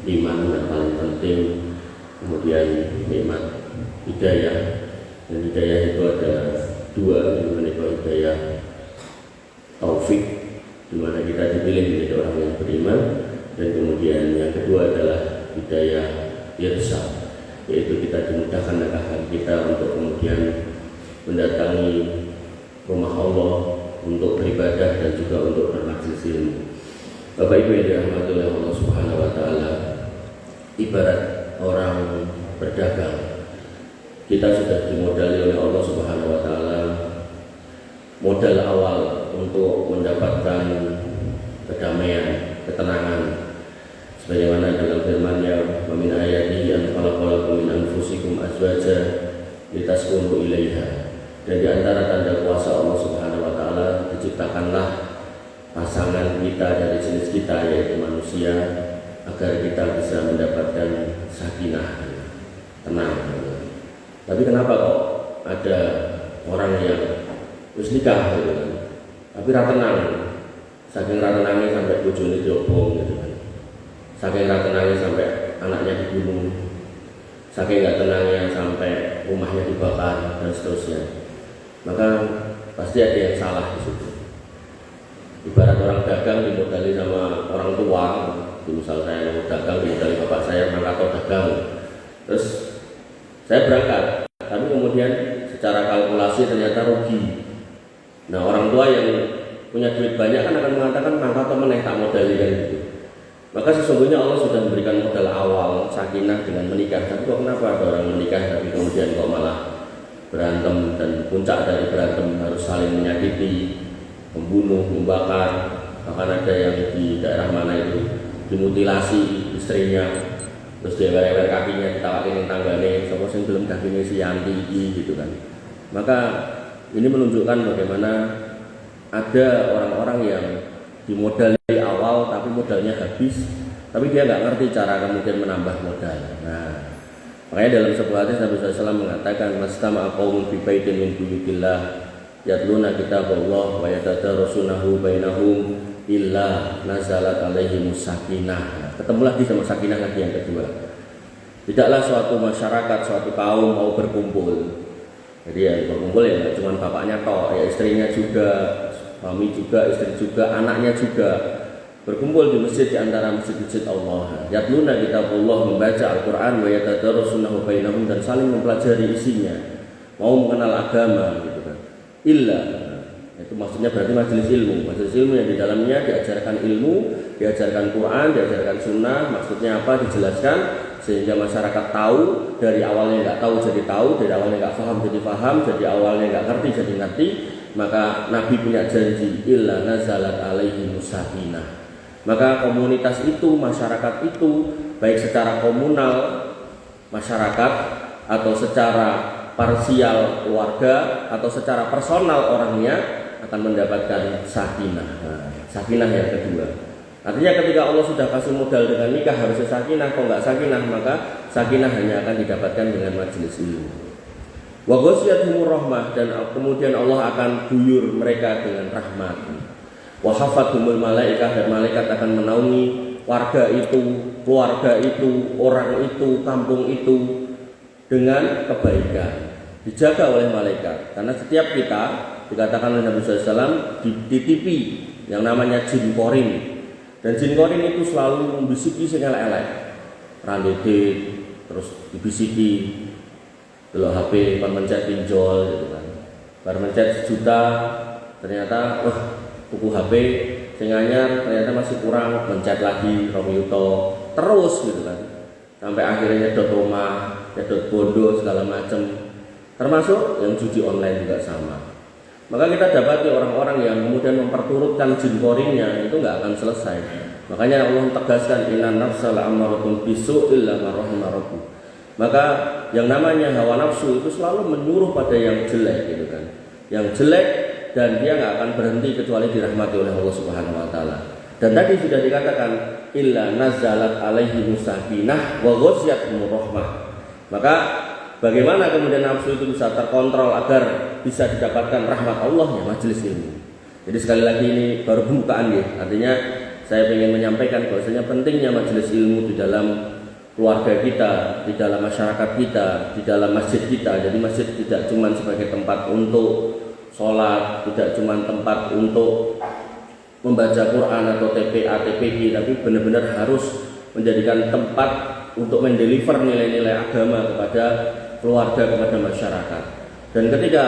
iman yang paling penting, kemudian nikmat hidayah. Dan hidayah itu ada dua, yaitu hidayah taufik, di mana kita dipilih menjadi orang yang beriman, dan kemudian yang kedua adalah hidayah irsad, yaitu kita dimudahkan langkah kita untuk kemudian mendatangi rumah Allah untuk beribadah dan juga untuk bermajlis ilmu. Bapak Ibu yang dirahmati oleh Allah Subhanahu wa taala, ibarat orang berdagang. Kita sudah dimodali oleh Allah Subhanahu wa taala modal awal untuk mendapatkan kedamaian, ketenangan. Sebagaimana dalam firman-Nya, "Wa min ayatihi an khalaqalakum min anfusikum azwaja litaskunu ilaiha." Dan di antara tanda kuasa Allah Subhanahu wa taala, diciptakanlah pasangan kita dari jenis kita, yaitu manusia, agar kita bisa mendapatkan sakinah, tenang. Tapi kenapa kok ada orang yang wis nikah gitu kan, tapi ra tenang, saking ra tenangnya sampai bojone diobong gitu kan, saking ra tenangnya sampai anaknya dibunuh, saking nggak tenangnya sampai rumahnya dibakar dan seterusnya. Maka pasti ada yang salah di situ. Ibarat orang dagang dimodali sama orang tua, misal saya mau dagang dimodali bapak saya berangkat dagang, terus saya berangkat, tapi kemudian secara kalkulasi ternyata rugi. Nah, orang tua yang punya duit banyak kan akan mengatakan mangkat atau meneh tak modali kan gitu. Maka sesungguhnya Allah sudah memberikan modal awal sakinah dengan menikah. Tapi kok kenapa ada orang menikah tapi kemudian kok malah berantem, dan puncak dari berantem harus saling menyakiti, membunuh, membakar. Bahkan ada yang di daerah mana itu dimutilasi istrinya, terus dia wer-wer kakinya ditawakin yang tanggane, sapa sing belum kakinya si Yanti gitu kan. Maka ini menunjukkan bagaimana ada orang-orang yang dimodali awal tapi modalnya habis, tapi dia nggak ngerti cara kemudian menambah modal. Nah, makanya dalam sebuah hadis Nabi SAW mengatakan, "Mastama'a qaumun fi baitin min buyutillah yatluna kitaballah wa yatadarasunahu bainahum illa nazalat alaihimus sakinah." Ketemu lagi sama sakinah lagi yang kedua. Tidaklah suatu masyarakat, suatu kaum mau berkumpul. Jadi ya berkumpul ya nggak cuma bapaknya toh, ya istrinya juga, suami juga, istri juga, anaknya juga berkumpul di masjid, di antara masjid-masjid Allah. Yatluna kitabullah, membaca Al-Qur'an, wa yatadarasunahu bainahum, dan saling mempelajari isinya, mau mengenal agama gitu kan. Illa, itu maksudnya berarti majelis ilmu yang di dalamnya diajarkan ilmu, diajarkan Quran, diajarkan sunnah. Maksudnya apa? Dijelaskan sehingga masyarakat tahu, dari awalnya nggak tahu jadi tahu, dari awalnya nggak paham jadi paham, jadi awalnya nggak ngerti jadi ngerti. Maka Nabi punya janji, illa nazalat alaihimus sakinah. Maka komunitas itu, masyarakat itu, baik secara komunal masyarakat atau secara parsial keluarga atau secara personal orangnya, akan mendapatkan sakinah. Nah, sakinah yang kedua. Artinya ketika Allah sudah kasih modal dengan nikah harusnya sakinah, kok nggak sakinah, maka sakinah hanya akan didapatkan dengan majelis ilmu. Wa ghasyiyatuhumur rahmah, dan kemudian Allah akan guyur mereka dengan rahmat. Wa hafathumul malaikah, dan malaikat akan menaungi warga itu, keluarga itu, orang itu, kampung itu dengan kebaikan. Dijaga oleh malaikat, karena setiap kita, dikatakan oleh Nabi SAW, dititipi yang namanya jin korin. Dan jin korin itu selalu membisiki sing elek-elek, randedit, terus dibisiki, delok HP, kon mencet pinjol gitu kan. Bar mencet 1 juta, ternyata tuku HP sing anyar ternyata masih kurang, mencet lagi 2 juta, terus gitu kan. Sampai akhirnya nyedot rumah, nyedot bondo segala macam. Termasuk yang judi online juga sama. Maka kita dapati orang-orang yang kemudian memperturutkan jin korinnya itu nggak akan selesai. Makanya Allah tegaskan, inna nafsa la'amaratun bisu' illa ma rahima rabbuk. Maka yang namanya hawa nafsu itu selalu menyuruh pada yang jelek gitu kan. Yang jelek, dan dia nggak akan berhenti kecuali dirahmati oleh Allah Subhanahu wa taala. Dan tadi sudah dikatakan illa nazalat alaihi sakinah wa ghasyiyatuhumur rahmah. Maka bagaimana kemudian nafsu itu bisa terkontrol agar bisa didapatkan rahmat Allah, ya majelis ilmu. Jadi sekali lagi ini baru pembukaan ya. Artinya saya ingin menyampaikan bahwasanya pentingnya majelis ilmu di dalam keluarga kita, di dalam masyarakat kita, di dalam masjid kita. Jadi masjid tidak cuma sebagai tempat untuk sholat, tidak cuma tempat untuk membaca Quran atau TPA, TPG, tapi benar-benar harus menjadikan tempat untuk mendeliver nilai-nilai agama kepada keluarga, kepada masyarakat. Dan ketika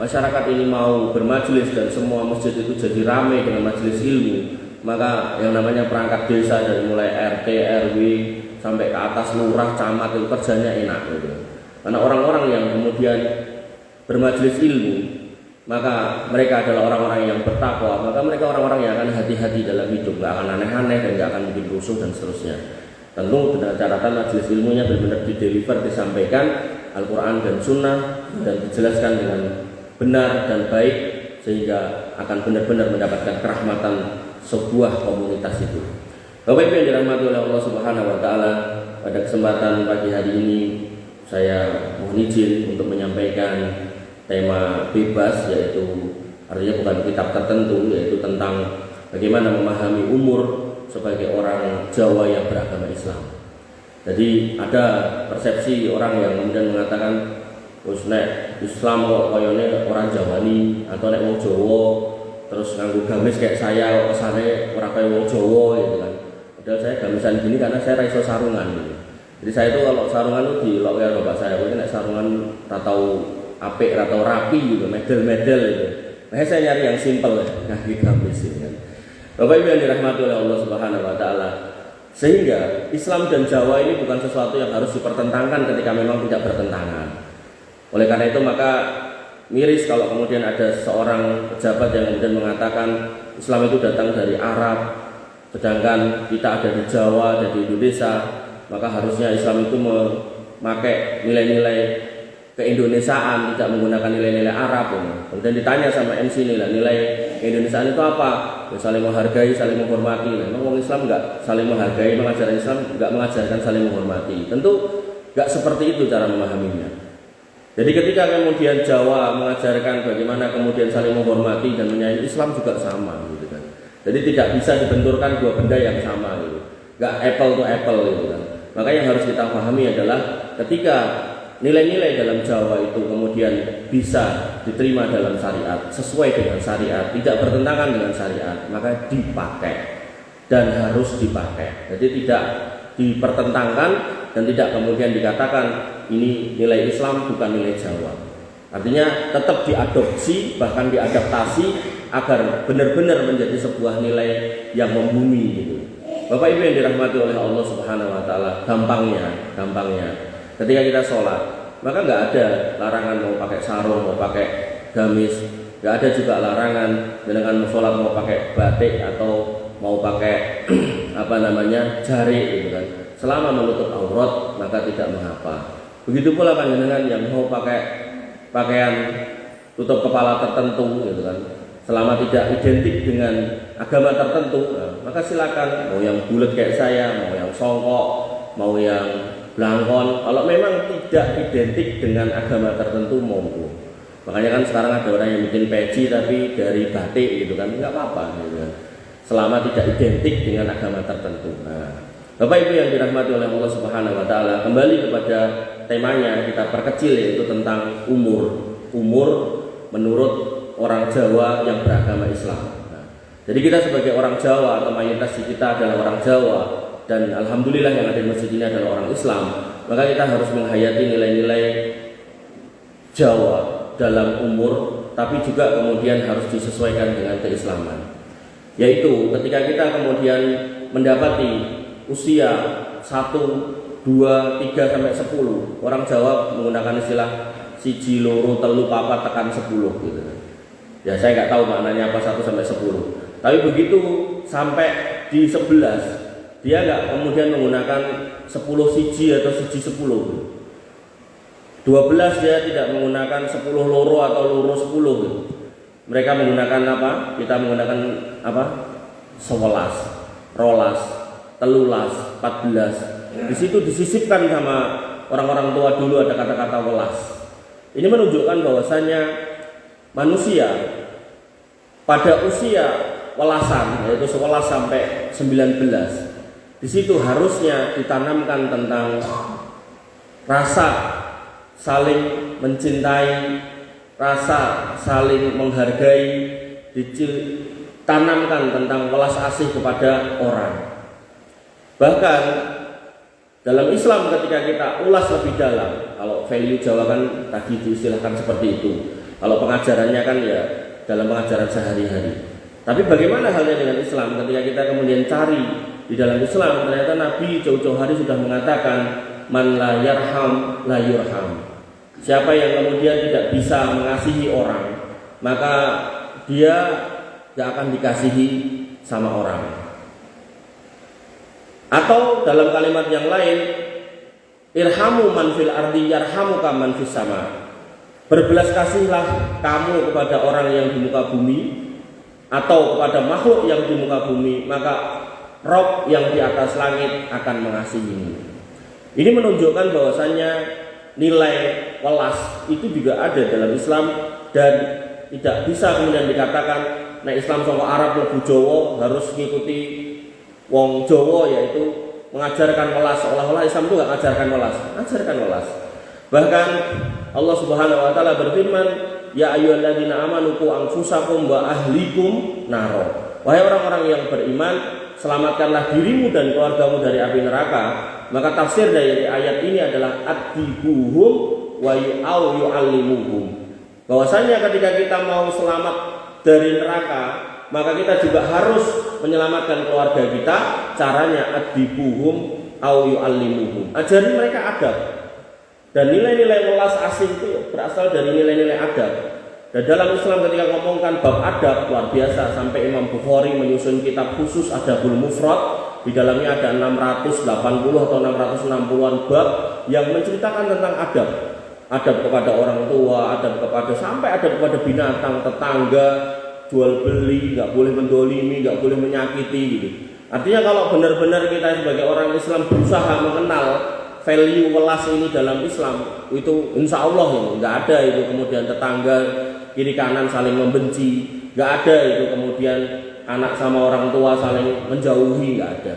masyarakat ini mau bermajelis dan semua masjid itu jadi ramai dengan majelis ilmu, maka yang namanya perangkat desa dari mulai RT, RW sampai ke atas lurah, camat itu kerjanya enak gitu. Karena orang-orang yang kemudian bermajelis ilmu, maka mereka adalah orang-orang yang bertakwa, maka mereka orang-orang yang akan hati-hati dalam hidup, gak akan aneh-aneh dan gak akan bikin rusuh dan seterusnya. Tentu dengan catatan majelis ilmunya benar-benar dideliver, disampaikan Al-Quran dan Sunnah dan dijelaskan dengan benar dan baik, sehingga akan benar-benar mendapatkan kerahmatan sebuah komunitas itu. Bapak Ibu yang dirahmati oleh Allah Subhanahu wa Ta'ala, pada kesempatan pagi hari ini saya mohon izin untuk menyampaikan tema bebas, yaitu artinya bukan kitab tertentu, yaitu tentang bagaimana memahami umur sebagai orang Jawa yang beragama Islam. Jadi ada persepsi orang yang kemudian mengatakan, "Wis nek Islam kok koyone orang Jawani atau nek wong Jawa terus nganggo gamis kayak saya kok kesane ora kaya wong Jawa," gitu kan. Padahal saya gamisan gini karena saya ra iso sarungan gitu. Jadi saya itu kalau sarungan itu dilok karo bapak saya, kok nek sarungan ra tau apik, ra tau rapi gitu, medel-medel gitu. Nah, saya nyari yang simpel ya, nganggo gamis gitu kan. Bapak Ibu yang dirahmati oleh Allah Subhanahu wa Ta'ala, sehingga Islam dan Jawa ini bukan sesuatu yang harus dipertentangkan ketika memang tidak bertentangan. Oleh karena itu maka miris kalau kemudian ada seorang pejabat yang kemudian mengatakan Islam itu datang dari Arab, sedangkan kita ada di Jawa, ada di Indonesia, maka harusnya Islam itu memakai nilai-nilai keindonesiaan, tidak menggunakan nilai-nilai Arab. Kemudian ditanya sama MC ini, nilai keindonesiaan itu apa? Ya, saling menghargai, saling menghormati. Memang orang Islam enggak saling menghargai, mengajarkan Islam enggak mengajarkan saling menghormati. Tentu enggak seperti itu cara memahaminya. Jadi ketika kemudian Jawa mengajarkan bagaimana kemudian saling menghormati dan menyayangi, Islam juga sama gitu kan. Jadi tidak bisa dibenturkan dua benda yang sama gitu. Enggak apple to apple gitu kan. Maka yang harus kita pahami adalah ketika nilai-nilai dalam Jawa itu kemudian bisa diterima dalam syariat, sesuai dengan syariat, tidak bertentangan dengan syariat, maka dipakai dan harus dipakai. Jadi tidak dipertentangkan dan tidak kemudian dikatakan ini nilai Islam bukan nilai Jawa. Artinya tetap diadopsi, bahkan diadaptasi agar benar-benar menjadi sebuah nilai yang membumi gitu. Bapak Ibu yang dirahmati oleh Allah Subhanahu wa Ta'ala, gampangnya ketika kita sholat, maka nggak ada larangan mau pakai sarung, mau pakai gamis, nggak ada juga larangan dengan sholat mau pakai batik atau mau pakai jari gitu kan. Selama menutup aurat maka tidak mengapa. Begitu pula panjenengan yang mau pakai pakaian tutup kepala tertentu gitu kan, selama tidak identik dengan agama tertentu, maka silakan, mau yang bulat kayak saya, mau yang songkok, mau yang belangkon, kalau memang tidak identik dengan agama tertentu monggo. Makanya kan sekarang ada orang yang bikin peci tapi dari batik gitu kan, nggak apa-apa gitu kan, selama tidak identik dengan agama tertentu. Nah, Bapak Ibu yang dirahmati oleh Allah Subhanahu wa Ta'ala, kembali kepada temanya kita perkecil, yaitu tentang umur menurut orang Jawa yang beragama Islam. Nah, jadi kita sebagai orang Jawa atau mayoritas kita adalah orang Jawa, dan alhamdulillah yang ada di masjid ini adalah orang Islam, maka kita harus menghayati nilai-nilai Jawa dalam umur, tapi juga kemudian harus disesuaikan dengan keislaman. Yaitu ketika kita kemudian mendapati usia 1, 2, 3 sampai 10, orang Jawa menggunakan istilah siji, loro, telu, papat, tekan 10 gitu. Ya saya nggak tahu maknanya apa 1 sampai 10. Tapi begitu sampai di 11, dia nggak kemudian menggunakan 10 siji atau siji 10. 12 dia tidak menggunakan 10 loro atau loro 10 gitu. Mereka menggunakan apa? Kita menggunakan apa? 11, rolas, telulas, 14. Di situ disisipkan sama orang-orang tua dulu ada kata-kata welas. Ini menunjukkan bahwasanya manusia pada usia welasan, yaitu 11 sampai 19. Di situ harusnya ditanamkan tentang rasa saling mencintai, rasa saling menghargai, ditanamkan tentang welas asih kepada orang. Bahkan dalam Islam ketika kita ulas lebih dalam, kalau value Jawa kan tadi diistilahkan seperti itu. Kalau pengajarannya kan ya dalam pengajaran sehari-hari. Tapi bagaimana halnya dengan Islam ketika kita kemudian cari di dalam Islam, ternyata Nabi jauh-jauh hari sudah mengatakan man la yarham la yurham. Siapa yang kemudian tidak bisa mengasihi orang, maka dia tidak akan dikasihi sama orang. Atau dalam kalimat yang lain, irhamu man fil ardi yarhamuka man fis sama. Berbelas kasihlah kamu kepada orang yang di muka bumi atau kepada makhluk yang di muka bumi, maka Rob yang di atas langit akan mengasihimu. Ini menunjukkan bahwasannya nilai welas itu juga ada dalam Islam, dan tidak bisa kemudian dikatakan nah Islam sama Arab lebih Jawa harus mengikuti wong Jawa, yaitu mengajarkan welas, seolah-olah Islam itu nggak mengajarkan welas. Mengajarkan welas. Bahkan Allah Subhanahu wa taala berfirman, ya ayyuhalladzina amanu qu anfusakum wa ahlikum naro. Wahai orang-orang yang beriman, selamatkanlah dirimu dan keluargamu dari api neraka. Maka tafsir dari ayat ini adalah adibuhum wa yu'allimuhum. Bahwasanya ketika kita mau selamat dari neraka, maka kita juga harus menyelamatkan keluarga kita. Caranya adibuhum au yu'allimuhum. Ajari mereka adab. Dan nilai-nilai welas asih itu berasal dari nilai-nilai adab. Dan dalam Islam ketika ngomongkan bab adab luar biasa, sampai Imam Bukhari menyusun kitab khusus Adabul Mufrad. Di dalamnya ada 680 atau 660-an bab yang menceritakan tentang adab. Adab kepada orang tua, adab kepada sampai adab kepada binatang, tetangga, jual beli, nggak boleh mendolimi, nggak boleh menyakiti gitu. Artinya kalau benar-benar kita sebagai orang Islam berusaha mengenal value welas ini dalam Islam, itu insya Allah ya, nggak ada itu kemudian tetangga kiri kanan saling membenci, nggak ada itu kemudian anak sama orang tua saling menjauhi, nggak ada.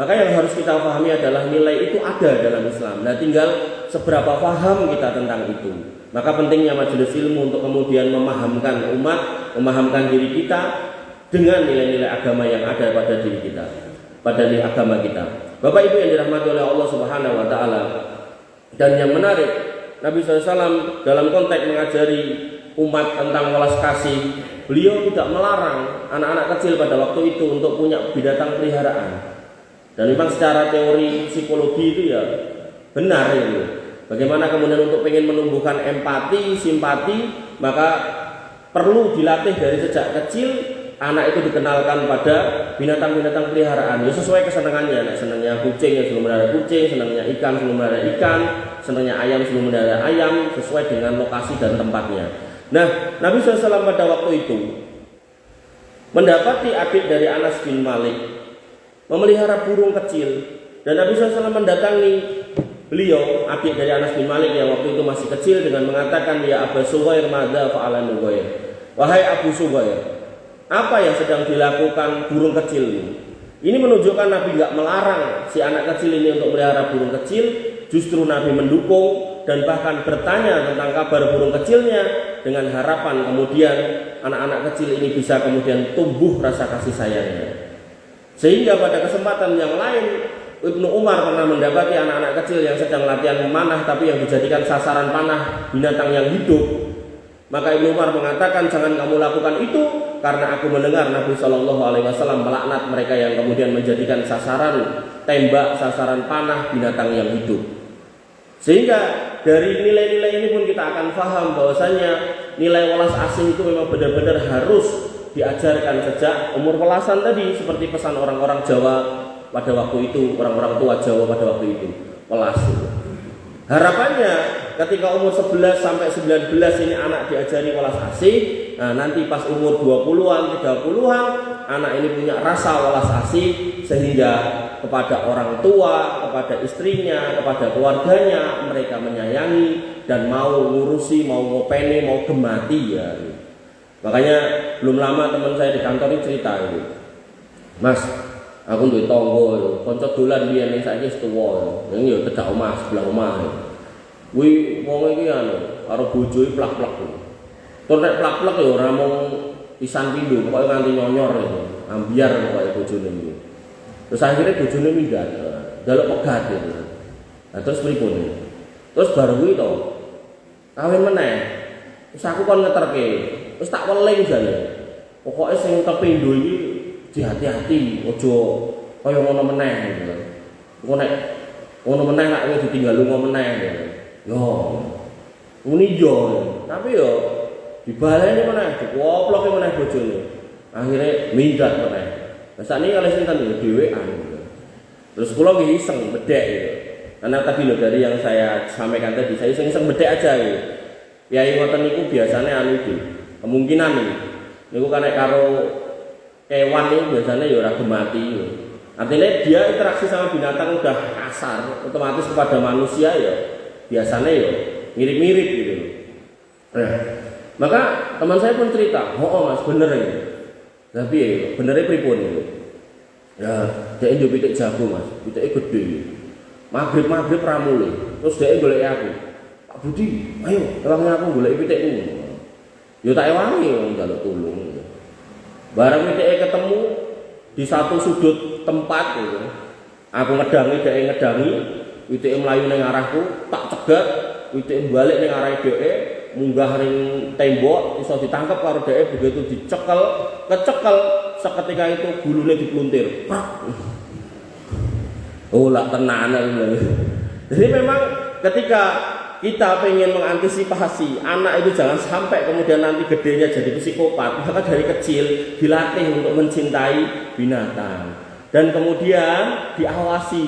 Maka yang harus kita pahami adalah nilai itu ada dalam Islam. Nah, tinggal seberapa paham kita tentang itu. Maka pentingnya majelis ilmu untuk kemudian memahamkan umat, memahamkan diri kita dengan nilai-nilai agama yang ada pada diri kita, pada nilai agama kita. Bapak Ibu yang dirahmati oleh Allah Subhanahu wa taala. Dan yang menarik, Nabi SAW dalam konteks mengajari umat tentang welas kasih, beliau tidak melarang anak-anak kecil pada waktu itu untuk punya binatang peliharaan. Dan memang secara teori psikologi itu ya benar itu. Bagaimana kemudian untuk pengen menumbuhkan empati, simpati, maka perlu dilatih dari sejak kecil. Anak itu dikenalkan pada binatang-binatang peliharaan, ya sesuai kesenangannya. Nah, senangnya kucing ya sebelum melihara kucing, senangnya ikan sebelum melihara ikan, senangnya ayam sebelum melihara ayam, sesuai dengan lokasi dan tempatnya. Nah, Nabi SAW pada waktu itu mendapati adik dari Anas bin Malik memelihara burung kecil, dan Nabi SAW mendatangi beliau, adik dari Anas bin Malik yang waktu itu masih kecil, dengan mengatakan, ya Abu Suwair madza fa'ala Nuwair. Wahai Abu Suwair, apa yang sedang dilakukan burung kecil ini? Ini menunjukkan Nabi nggak melarang si anak kecil ini untuk melihara burung kecil. Justru Nabi mendukung dan bahkan bertanya tentang kabar burung kecilnya, dengan harapan kemudian anak-anak kecil ini bisa kemudian tumbuh rasa kasih sayangnya. Sehingga pada kesempatan yang lain, Ibnu Umar pernah mendapati anak-anak kecil yang sedang latihan memanah, tapi yang dijadikan sasaran panah binatang yang hidup. Maka Ibnu Umar mengatakan, jangan kamu lakukan itu, karena aku mendengar Nabi Shallallahu Alaihi Wasallam melaknat mereka yang kemudian menjadikan sasaran tembak, sasaran panah binatang yang hidup. Sehingga dari nilai-nilai ini pun kita akan paham bahwasanya nilai welas asih itu memang benar-benar harus diajarkan sejak umur welasan tadi, seperti pesan orang-orang Jawa pada waktu itu, orang-orang tua Jawa pada waktu itu, welas. Harapannya ketika umur 11 sampai 19 ini anak diajari welas asih. Nah, nanti pas umur 20-an, 30-an, anak ini punya rasa welas asih, sehingga kepada orang tua, kepada istrinya, kepada keluarganya, mereka menyayangi dan mau ngurusi, mau ngopeni, mau gemati ya. Makanya belum lama teman saya di kantor ini cerita gitu. Mas, aku duwe tangga, kanca dolan biyen ning saiki wis tuwa. Ning yo tedak omah sebelah omah. Kuwi wong iki karo bojoe plak-plak. Tur nek plak-plak yo ora mung pisan pindho, pokoke nganti nyonyor gitu. Ambiar pokoke bojone iki. Terus akhirnya bojone minggat, daluk pegat gitu. Nah terus pripun? Terus baru kuwi to kawin meneh. Terus aku kon ngeterke. Terus tak weling jane. Pokoke sing kepindho iki hati-hati, aja kaya ngono meneh gitu. Engko nek ngono meneh nek wis ditinggal lunga meneh gitu. Yo. Uni yo, tapi yo dibaleni meneh, dikoploke meneh bojone. Akhire minggat meneh. Lah sakniki kalih sinten yo dhewean gitu. Terus kula nggih iseng bedhek gitu. Karena tadi loh dari yang saya sampaikan tadi, saya iseng-iseng bedhek aja gitu. Yai ngoten niku biasane anu iki. Kemungkinan niku kan nek karo kewan ini biasanya ya ora mati. Artinya dia interaksi sama binatang udah kasar, otomatis kepada manusia ya biasanya ya mirip-mirip gitu. Nah, maka teman saya pun cerita, oh mas bener ini. Tapi ya benernya pripun itu. Ya, dia njuk pitik jago mas, pitiknya gede. Maghrib ramule, terus dia golek aku. Pak Budi, ayo ewangi aku golek pitikku. Ya tak ewangi wong njaluk tulung. Barang pitiknya ketemu di satu sudut tempat gitu. Aku ngedangi, dia ngedangi, pitiknya melayu ning arahku, tak cegat, pitiknya balik ning arah dia, munggah ning tembok, iso ditangkap karo dia, begitu kecekel, seketika itu gulune dipluntir. Oh lah tenanan. Jadi memang ketika kita pengen mengantisipasi anak itu jangan sampai kemudian nanti gedenya jadi psikopat, maka dari kecil dilatih untuk mencintai binatang dan kemudian diawasi.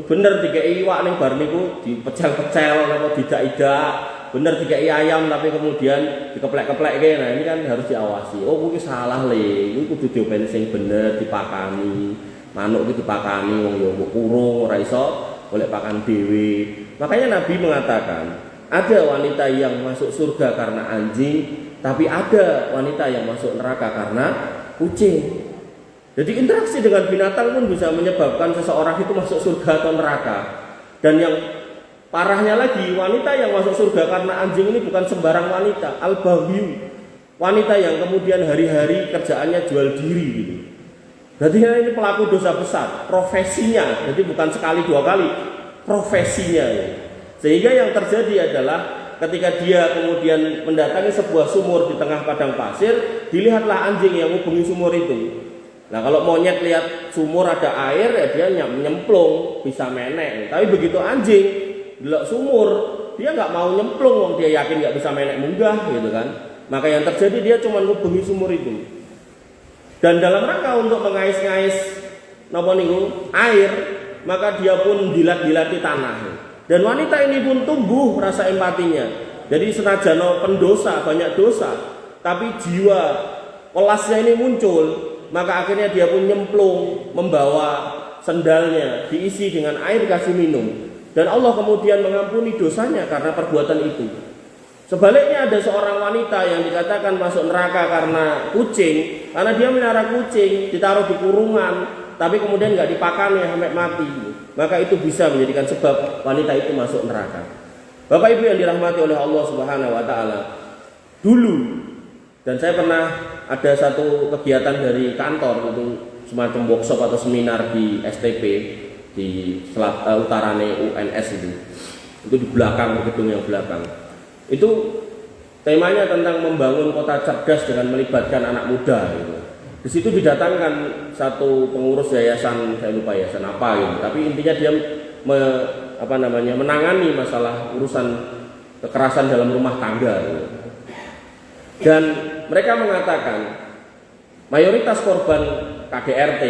Bener dikei iwak ning bar niku dipecel-pecel apa didak-idak, bener dikei ayam tapi kemudian dikeplek-keplekke. Nah ini kan harus diawasi. Oh kuwi salah le, kuwi kudu diopeni sing bener, dipakani. Manuk iki dipakani wong yo mbok kurung ora iso oleh pakan dewi. Makanya Nabi mengatakan ada wanita yang masuk surga karena anjing, tapi ada wanita yang masuk neraka karena kucing. Jadi interaksi dengan binatang pun bisa menyebabkan seseorang itu masuk surga atau neraka. Dan yang parahnya lagi, wanita yang masuk surga karena anjing ini bukan sembarang wanita, al-baghyu. Wanita yang kemudian hari-hari kerjaannya jual diri gitu. Berarti ini pelaku dosa besar, profesinya. Jadi bukan sekali dua kali, profesinya. Sehingga yang terjadi adalah ketika dia kemudian mendatangi sebuah sumur di tengah padang pasir, dilihatlah anjing yang menghubungi sumur itu. Nah kalau monyet lihat sumur ada air ya dia nyemplung, bisa menek. Tapi begitu anjing delok sumur, dia nggak mau nyemplung, dia yakin nggak bisa menek munggah gitu kan. Maka yang terjadi dia cuma menghubungi sumur itu. Dan dalam rangka untuk mengais-ngais napa niku air, maka dia pun dilat-dilati tanah. Dan wanita ini pun tumbuh rasa empatinya. Jadi senajan pendosa, banyak dosa, tapi jiwa welasnya ini muncul, maka akhirnya dia pun nyemplung, membawa sendalnya diisi dengan air kasih minum. Dan Allah kemudian mengampuni dosanya karena perbuatan itu. Sebaliknya ada seorang wanita yang dikatakan masuk neraka karena kucing, karena dia melihara kucing, ditaruh di kurungan, tapi kemudian nggak dipakani sampai mati. Maka itu bisa menjadikan sebab wanita itu masuk neraka. Bapak Ibu yang dirahmati oleh Allah Subhanahu Wa Taala, dulu dan saya pernah ada satu kegiatan dari kantor itu semacam workshop atau seminar di STP di utarane UNS itu di belakang gedung yang belakang. Itu temanya tentang membangun kota cerdas dengan melibatkan anak muda gitu. Di situ didatangkan satu pengurus yayasan, saya lupa yayasan apa gitu. Tapi intinya dia menangani masalah urusan kekerasan dalam rumah tangga gitu. Dan mereka mengatakan mayoritas korban KDRT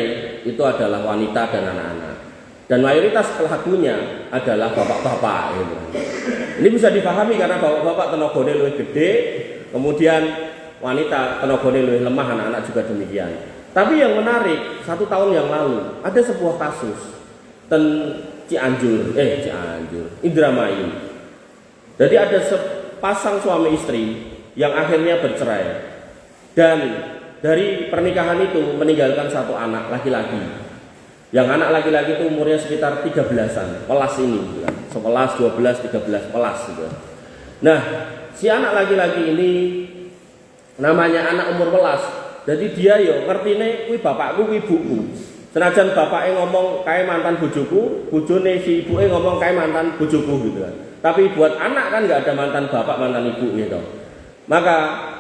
itu adalah wanita dan anak-anak. Dan mayoritas pelakunya adalah bapak-bapak gitu. Ini bisa dipahami karena bapak-bapak tenagane luwih gede, kemudian wanita tenagane luwih lemah, anak-anak juga demikian. Tapi yang menarik, 1 tahun yang lalu ada sebuah kasus Cianjur, Indramayu. Jadi ada sepasang suami istri yang akhirnya bercerai. Dan dari pernikahan itu meninggalkan satu anak laki-laki. Yang anak laki-laki itu umurnya sekitar 13-an, pelas ini gitu kan. 11, 12, 13 pelas gitu. Nah, si anak laki-laki ini namanya anak umur pelas. Jadi dia yo ngertine kuwi bapakku kuwi ibuku. Senajan bapaknya ngomong kayak mantan bojoku, bojone si ibuke ngomong kayak mantan bojoku gitu kan. Tapi buat anak kan nggak ada mantan bapak, mantan ibu gitu. Maka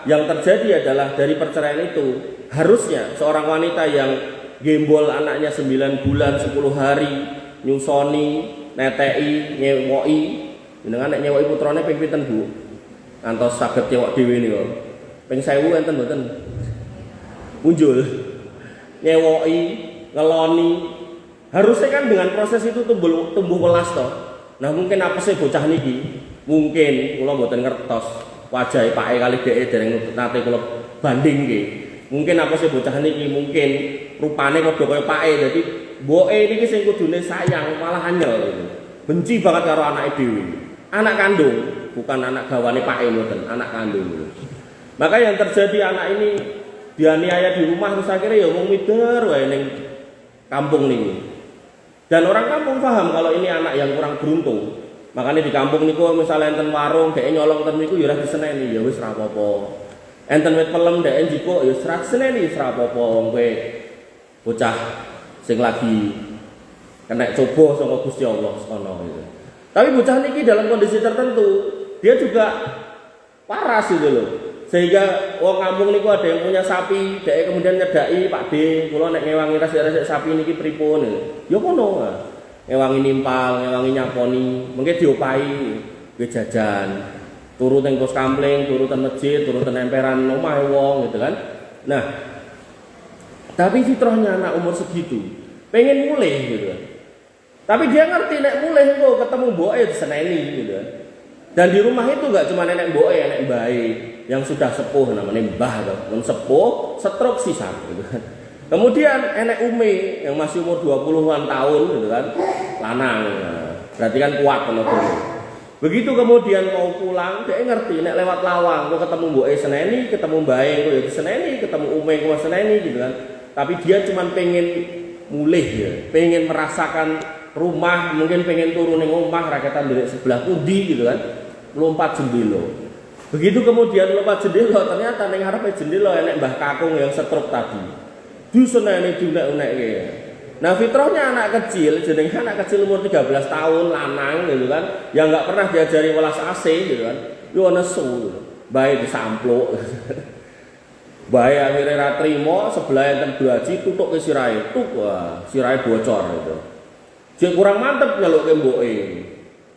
yang terjadi adalah dari perceraian itu harusnya seorang wanita yang gembol anaknya 9 bulan 10 hari nyusoni, netei, nyewoki, jenengan nek nyewoki putrane ping pinten Bu? Ngantos saged nyewok dhewe niku. Ping 1000 enten mboten? Muncul. Nyewoki, ngeloni. Harusnya kan dengan proses itu tumbuh welas toh. Nah mungkin apa sih bocah niki? Mungkin kula mboten ngertos wajah pake kali dhek dereng nate kula bandingke. Mungkin apa sih bocah niki mungkin rupane padha kaya pake. Dadi mboke niki sing kudune sayang malah anyel gitu. Benci banget karo anake dhewe. Anak kandung, bukan anak gawane pake mboten, anak kandung gitu. Maka yang terjadi anak ini dianiaya di rumah terus akhirnya ya wong mider wae ning kampung niki. Dan orang kampung paham kalau ini anak yang kurang beruntung. Makanya di kampung niku misalnya enten warung dhek nyolong ten niku ya ora diseneni, ya wis ra apa-apa. Enten wit pelem dhek njiko ya ora diseneni, wis ra apa-apa wong kowe bocah sing lagi kena coba saka Gusti Allah sono gitu. Tapi bocah niki dalam kondisi tertentu dia juga waras gitu loh. Sehingga wong kampung niku ada yang punya sapi, dhek kemudian nyedaki, Pak D, kula nek ngewangi resik-resik sapi niki pripun. Ya kono. Ngewangi nimpal, ngewangi nyaponi, mengke diopahi nggih jajan. Turu teng pos kampling, turu teng masjid, turu teng emperan omahe wong gitu kan. Nah, tapi fitrahnya anak umur segitu pengen mulih gitu kan. Tapi dia ngerti nek mulih kok ketemu mboke diseneni gitu kan. Dan di rumah itu enggak cuma nenek mboke, nenek mbae yang sudah sepuh namanya mbah atau men sepuh stroke sisan gitu kan. Kemudian enek ume yang masih umur 20-an tahun gitu kan. Lanang. Berarti kan kuat ngono. Begitu kemudian mau pulang, dia ngerti nek lewat lawang kok ketemu mboke seneni, ketemu mbae kok ya seneni, ketemu ume kok seneni gitu kan. Tapi dia cuma pengen mulih ya, pengen merasakan rumah, mungkin pengen turun ning omah rakyatan dari sebelah pundi gitu kan. Lompat jendela. Begitu kemudian lompat jendela, ternyata ning ngarepe jendela enek Mbah Kakung yang stroke tadi. Diseneni diunek-unekke. Nah, fitrahnya anak kecil, jenenge anak kecil umur 13 tahun lanang gitu kan, yang enggak pernah diajari welas asih gitu kan. Yo nesu. Bae disampluk. Bae akhirnya ra trimo, sebelah enten braji tutuk ke sirahe. Tuk, wah, sirahe bocor gitu. Jek kurang mantep nyalukke mboke.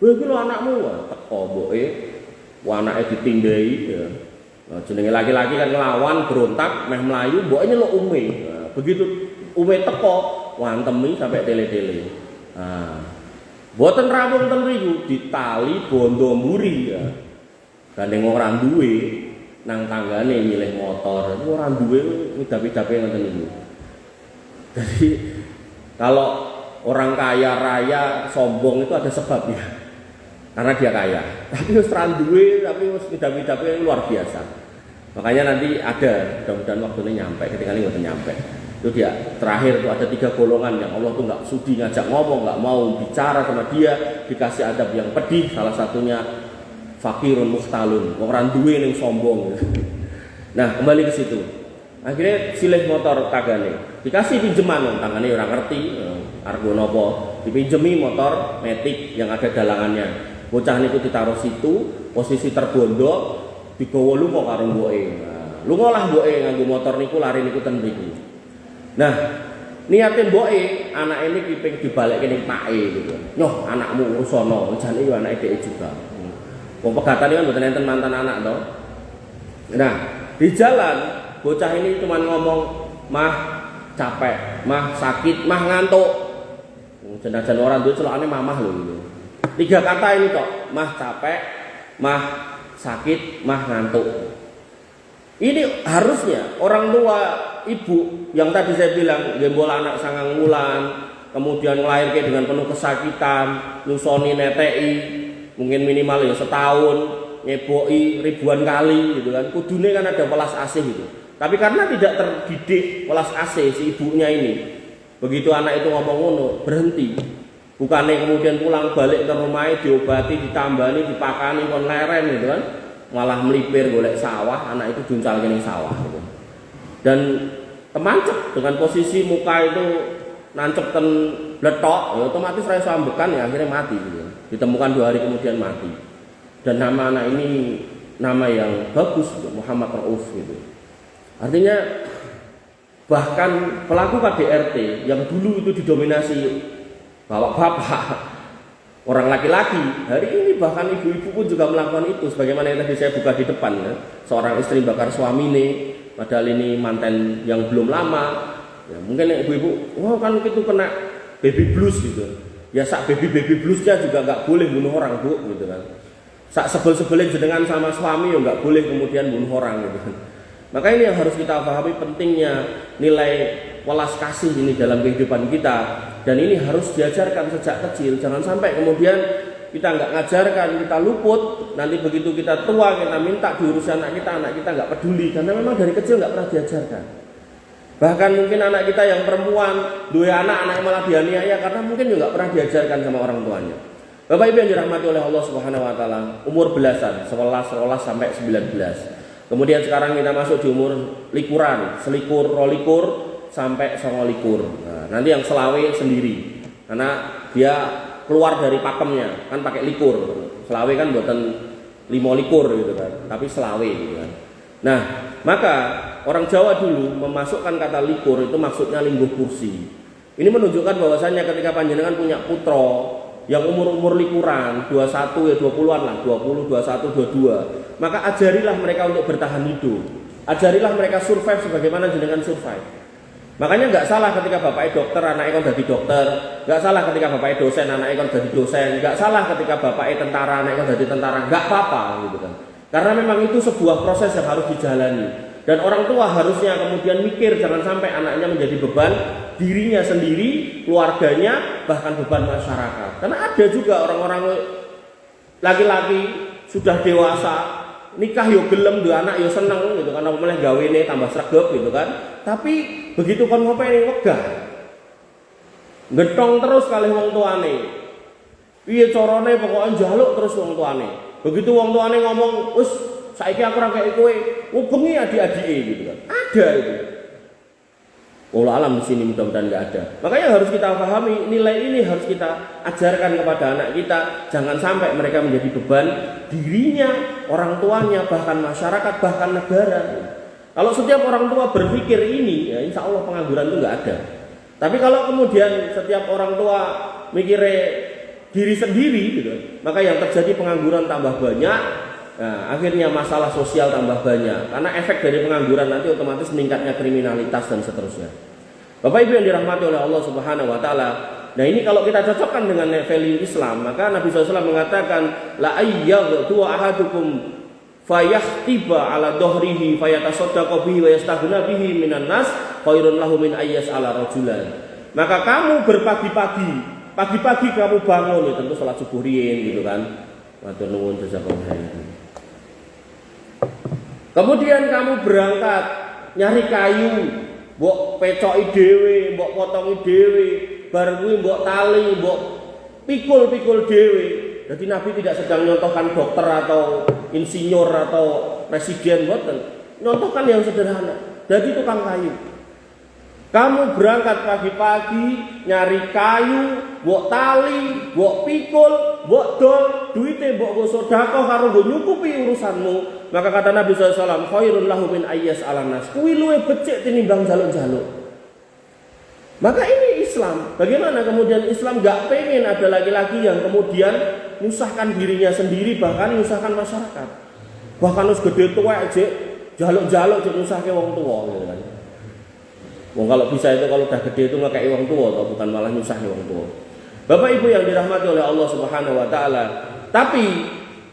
Kowe iki lho anakmu, teko mboke. Wah, anake ditindai ya. Nah, jenenge laki-laki kan nglawan, berontak, meh mlayu, mboke nyeluk ume. Nah, begitu ume teko, wantemi sampai tele-tele. Nah, mboten rampung ten mriku, ditali bondo mburi ya. Gandeng ora duwe nang tanggane milih motor, ora duwe widap-widape ngoten niku. Jadi kalau orang kaya raya sombong itu ada sebabnya. Karena dia kaya, tapi wis ra duwe, tapi wis widap-widape luar biasa. Makanya nanti ada, mudah-mudahan waktunya nyampe, ketika ini nggak nyampe. Itu dia terakhir tuh ada 3 golongan yang Allah tuh nggak sudi ngajak ngomong, nggak mau bicara sama dia, dikasih adab yang pedih. Salah satunya fakirun muhtalun, orang duwe ning sombong. Nah kembali ke situ. Akhirnya silih motor tagane, dikasih pinjeman, tangannya orang ngerti, argo nopo, dipinjemi motor metik yang ada dalangannya. Bocah niku ditaruh situ, posisi terbondok, digawa lunga karo mboke. Nah, lunga lah mboke nganggo motor niku lari niku ten mriku. Nah, niate mboke anake niki ping dibalekke ning pake gitu. Nyoh, anakmu urus sono, jane yo anake dhek juga. Wong pegatane kan mboten enten mantan anak to. Nah, di jalan bocah ini cuma ngomong, "Mah, capek, mah sakit, mah ngantuk." Jan-jan orang duwe celokane mamah lho gitu. 3 kata ini kok, mah capek, mah sakit, mah ngantuk. Ini harusnya orang tua ibu yang tadi saya bilang gembol anak 9 wulan, kemudian ngelahirke dengan penuh kesakitan, nyusoni netei, mungkin minimal ya setahun, nyeboki ribuan kali gitu kan. Kudune kan ada welas asih gitu. Tapi karena tidak terdidik welas asih si ibunya ini, begitu anak itu ngomong ngono, berhenti. Bukannya kemudian pulang balik ke rumahnya diobati, ditambani, dipakani kon leren gitu kan. Malah melipir golek sawah, anak itu juncal kene sawah gitu. Dan temancep dengan posisi muka itu nancep ten bletok, ya otomatis ra iso ambekan, ya akhirnya mati gitu. Ditemukan 2 hari kemudian mati. Dan nama anak ini nama yang bagus, Muhammad Rauf gitu. Artinya bahkan pelaku KDRT yang dulu itu didominasi bapak-bapak, orang laki-laki, hari ini bahkan ibu-ibu pun juga melakukan itu. Sebagaimana yang tadi saya buka di depan ya, seorang istri bakar suamine, padahal ini manten yang belum lama. Ya, mungkin ibu-ibu, wah kan itu kena baby blues gitu. Ya sak baby bluesnya juga nggak boleh bunuh orang bu, gitu kan. Sak sebel-sebelin jenengan sama suami ya nggak boleh kemudian bunuh orang gitu kan. Maka ini yang harus kita pahami pentingnya nilai welas kasih ini dalam kehidupan kita, dan ini harus diajarkan sejak kecil. Jangan sampai kemudian kita nggak ngajarkan, kita luput, nanti begitu kita tua kita minta diurus anak kita nggak peduli karena memang dari kecil nggak pernah diajarkan. Bahkan mungkin anak kita yang perempuan dua anak malah dianiaya karena mungkin juga nggak pernah diajarkan sama orang tuanya. Bapak Ibu yang dirahmati oleh Allah Subhanahu Wa Taala, umur belasan, 11 sampai 19. Kemudian sekarang kita masuk di umur likuran, selikur, rolikur sampai 29. Nah, nanti yang selawe sendiri, karena dia keluar dari pakemnya, kan pakai likur. Selawe kan buatan 5 likur gitu kan, tapi selawe gitu kan. Nah, maka orang Jawa dulu memasukkan kata likur itu maksudnya lingguh kursi. Ini menunjukkan bahwasannya ketika panjenengan punya putra yang umur likuran 21 ya 20-an lah, 20, 21, 22, maka ajarilah mereka untuk bertahan hidup. Ajarilah mereka survive sebagaimana jenengan survive. Makanya nggak salah ketika bapaknya dokter, anaknya kan jadi dokter. Nggak salah ketika bapaknya dosen, anaknya kan jadi dosen. Nggak salah ketika bapaknya tentara, anaknya kan jadi tentara. Nggak apa-apa gitu kan. Karena memang itu sebuah proses yang harus dijalani. Dan orang tua harusnya kemudian mikir jangan sampai anaknya menjadi beban dirinya sendiri, keluarganya, bahkan beban masyarakat. Karena ada juga orang-orang laki-laki sudah dewasa, nikah yo gelem, dua anak yo seneng gitu kan, apa meneh gawene tambah sregep gitu kan. Tapi begitu kon ngopeni wegah, getong terus kalih wong tuane. Piye carane pokoke njaluk terus wong tuane. Begitu wong tuane ngomong, "Wis saiki aku ora kaya kowe," bengi adik-adike gitu kan. Ada itu. Allah alam di sini mudah-mudahan nggak ada. Makanya harus kita pahami nilai ini harus kita ajarkan kepada anak kita. Jangan sampai mereka menjadi beban dirinya, orang tuanya, bahkan masyarakat, bahkan negara. Kalau setiap orang tua berpikir ini, ya insya Allah pengangguran itu nggak ada. Tapi kalau kemudian setiap orang tua mikirnya diri sendiri, gitu, maka yang terjadi pengangguran tambah banyak. Nah, akhirnya masalah sosial tambah banyak karena efek dari pengangguran nanti otomatis meningkatnya kriminalitas dan seterusnya. Bapak Ibu yang dirahmati oleh Allah Subhanahu Wa Taala. Nah ini kalau kita cocokkan dengan value Islam, maka Nabi SAW mengatakan la ayyadhu ahadukum fayahtiba ala dohrihi fayatasaddaqu bihi wa yastaghna bihi minan nas khairun lahu min ayyas ala rajulan. Maka kamu pagi-pagi kamu bangun, ya tentu salat subuh riyin gitu kan. Matur nuwun jazakallahu khairan. Kemudian kamu berangkat nyari kayu, mbok pecoki dhewe, mbok potongi dhewe, bar kuwi mbok tali, mbok pikul-pikul dhewe. Jadi Nabi tidak sedang nyontohkan dokter atau insinyur atau presiden, mboten. Nyontohkan yang sederhana. Jadi tukang kayu. Kamu berangkat pagi-pagi nyari kayu, mbok tali, mbok pikul, mbok dol, duite mbok go sedekah karo go nyukupi urusanmu. Maka kata Nabi SAW, khairun lahu min ayyas ala nas. Kuwi luwih becik tinimbang jaluk-jaluk. Maka ini Islam. Bagaimana kemudian Islam gak pengen ada laki-laki yang kemudian nyusahkan dirinya sendiri, bahkan nyusahkan masyarakat. Bahkan wis gede tuwek jek jaluk-jaluk jek nyusahke wong tuwa gitu kan. Wong kalau bisa itu kalau udah gede itu ngekeki wong tua atau bukan malah nyusahi wong tua. Bapak Ibu yang dirahmati oleh Allah Subhanahu Wa Taala. Tapi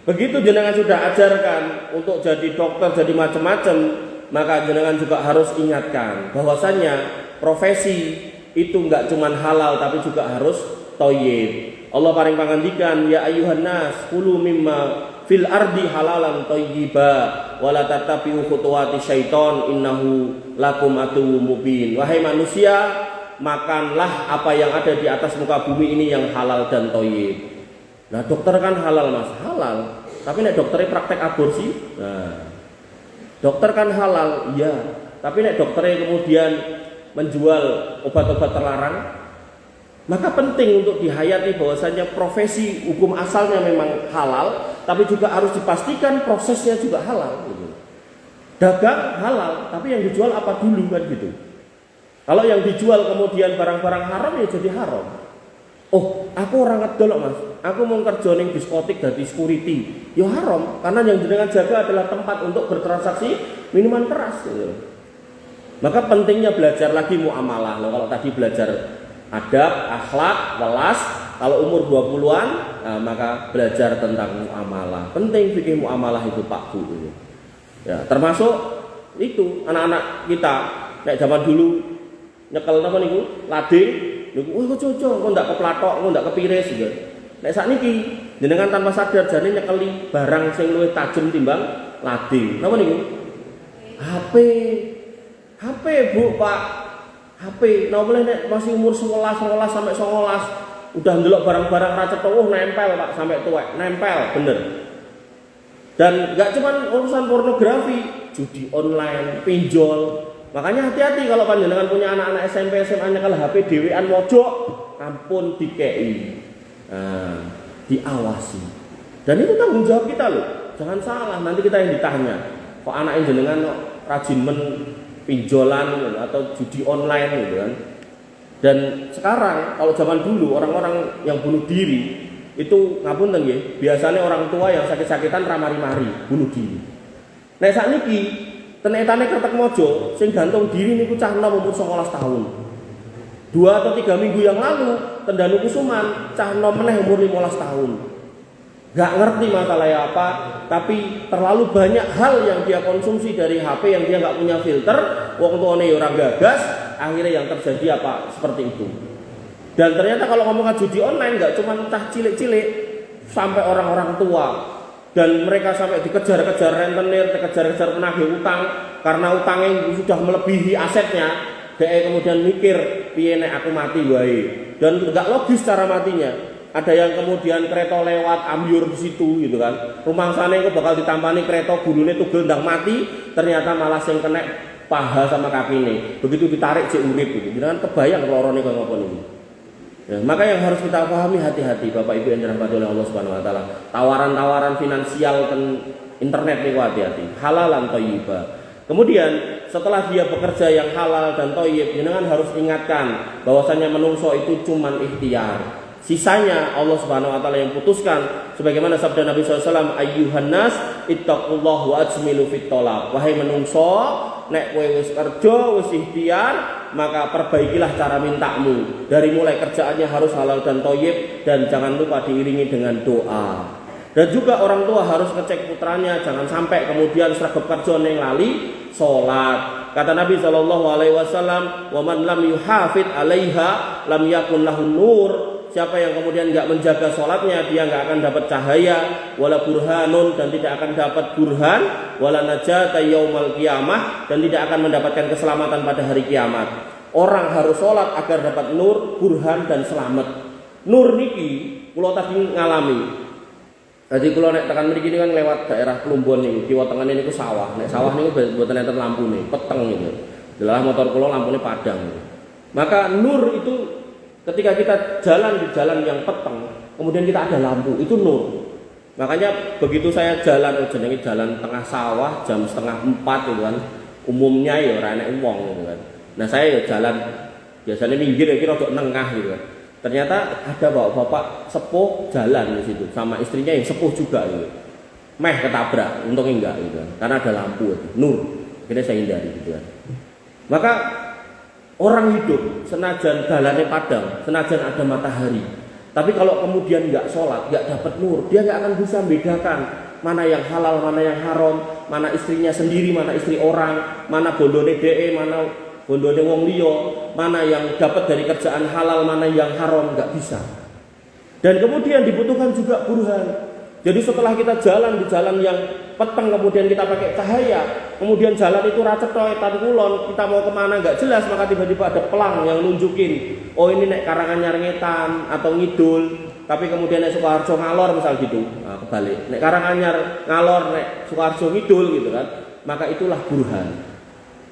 begitu jenengan sudah ajarkan untuk jadi dokter, jadi macam-macam, maka jenengan juga harus ingatkan bahwasannya profesi itu enggak cuma halal tapi juga harus thayyib. Allah paring pangandikan ya ayyuhan nas kulu mimma fil ardi halalan thayyiba wa la tattabi'u khutuwati syaiton innahu lakum aduwwum mubin. Wahai manusia, makanlah apa yang ada di atas muka bumi ini yang halal dan thayyib. Nah, dokter kan halal Mas, halal. Tapi nek dokternya praktek aborsi, nah, dokter kan halal, iya. Tapi nek dokternya kemudian menjual obat-obat terlarang, maka penting untuk dihayati bahwasanya profesi hukum asalnya memang halal, tapi juga harus dipastikan prosesnya juga halal. Gitu. Dagang halal, tapi yang dijual apa dulu kan gitu. Kalau yang dijual kemudian barang-barang haram ya jadi haram. Oh, aku orang ngedol Mas, aku mau kerja ning diskotik dadi security, ya haram karena yang jenengan jaga adalah tempat untuk bertransaksi minuman keras. Gitu. Maka pentingnya belajar lagi muamalah. Kalau tadi belajar adab, akhlak, welas, kalau umur 20-an, nah, maka belajar tentang muamalah. Penting fikih muamalah itu Pak Bu. Ya, termasuk itu anak-anak kita, kayak zaman dulu nyekel apa niku? Lading, niku wah cocok, kok ndak keplatok, kok ndak kepiris gitu. Nek sakniki jenengan tanpa sadar jane nyekeli barang sing luwih tajem timbang lading. Napa niku? HP Bu, Pak. HP, nah boleh nek masih umur 11 sampai 19 udah ndelok barang-barang ra cetha, nempel Pak sampai tuwek, nempel bener. Dan enggak cuma urusan pornografi, judi online, pinjol. Makanya hati-hati kalau panjenengan punya anak-anak SMP SMA nyekel HP dhewean mojok, ampun dikei. Nah, diawasi. Dan itu tanggung jawab kita loh. Jangan salah, nanti kita yang ditanya. Kok anak jenengan kok rajin pinjolan atau judi online gitu kan. Dan sekarang kalau zaman dulu orang-orang yang bunuh diri itu ngapunten nggih, biasanya orang tua yang sakit-sakitan ramari-mari bunuh diri. Nek sakniki tenetane kertek mojo sing gantung diri niku cah nom umur 19 tahun. 2 atau 3 minggu yang lalu Tendanu Kusuman cah nom meneh umur 15 tahun. Gak ngerti masalahnya apa, tapi terlalu banyak hal yang dia konsumsi dari HP yang dia gak punya filter, wong tuane ya ora gagas, akhirnya yang terjadi apa seperti itu. Dan ternyata kalau ngomong judi online gak cuma entah cilik-cilik, sampai orang-orang tua, dan mereka sampai dikejar-kejar rentenir, dikejar-kejar penagih utang karena utangnya sudah melebihi asetnya. Dia kemudian mikir, piye nek aku mati wae, dan gak logis cara matinya. Ada yang kemudian kereta lewat ambyur di situ gitu kan. Rumangsane kok bakal ditampani kereta gulune tugel ndang mati, ternyata malah sing kena paha sama kakine. Begitu ditarik cek urip gitu. Jangan kebayang lorone kaya ngopo niku. Ya, maka yang harus kita pahami hati-hati Bapak Ibu yang dirahmati oleh Allah Subhanahu wa taala. Tawaran-tawaran finansial dan internet niku hati-hati. Halalan thayyiba. Kemudian setelah dia bekerja yang halal dan thayyib, jenengan harus ingatkan bahwasanya menungso itu cuman ikhtiar. Sisanya Allah Subhanahu wa taala yang putuskan, sebagaimana sabda Nabi SAW, ayyuhan nas ittaqullaha wa ajmilu fit thalab. Wahai menungso, nek kowe wis kerja, wis ikhtiar, maka perbaikilah cara mintamu. Dari mulai kerjaannya harus halal dan thayyib, dan jangan lupa diiringi dengan doa. Dan juga orang tua harus ngecek putranya, jangan sampai kemudian sregep kerja ning lali salat. Kata Nabi SAW, wa man lam yuhafid 'alaiha lam yakun lahu nur. Siapa yang kemudian enggak menjaga sholatnya, dia enggak akan dapat cahaya, wala burhanun, dan tidak akan dapat burhan, wala najata yaumal qiyamah, dan tidak akan mendapatkan keselamatan pada hari kiamat. Orang harus sholat agar dapat nur, burhan, dan selamat. Nur niki kula tadi ngalami. Jadi kula nek tekan mriki kan lewat daerah Plumbon niku, kiwa tengene niku sawah. Nek sawah niku mboten enten lampune, peteng niku. Dalah motor kula lampune padang. Maka nur itu ketika kita jalan di jalan yang peteng, kemudian kita ada lampu, itu nur. Makanya begitu saya jalan, jenenge jalan tengah sawah jam 3:30 gitu kan. Umumnya ya ora enek wong gitu kan. Nah, saya ya jalan biasanya minggir ya kira rada nengah gitu kan. Ternyata ada bapak sepuh jalan di situ sama istrinya yang sepuh juga gitu. Meh ketabrak, untungnya enggak gitu kan. Karena ada lampu itu, nur. Akhirnya saya hindari gitu kan. Maka orang hidup senajan dalane padang, senajan ada matahari, tapi kalau kemudian nggak sholat, nggak dapat nur, dia nggak akan bisa membedakan mana yang halal, mana yang haram, mana istrinya sendiri, mana istri orang, mana bondone DE, mana bondone wong liya, mana yang dapat dari kerjaan halal, mana yang haram, nggak bisa. Dan kemudian dibutuhkan juga burhan. Jadi setelah kita jalan di jalan yang peteng, kemudian kita pakai cahaya, kemudian jalan itu racet etan kulon, kita mau kemana nggak jelas, maka tiba-tiba ada pelang yang nunjukin, oh ini nek Karanganyar ngetan atau ngidul, tapi kemudian nek Sukoharjo ngalor misal gitu, nah, kebalik, nek Karanganyar ngalor, nek Sukoharjo ngidul gitu kan, maka itulah burhan.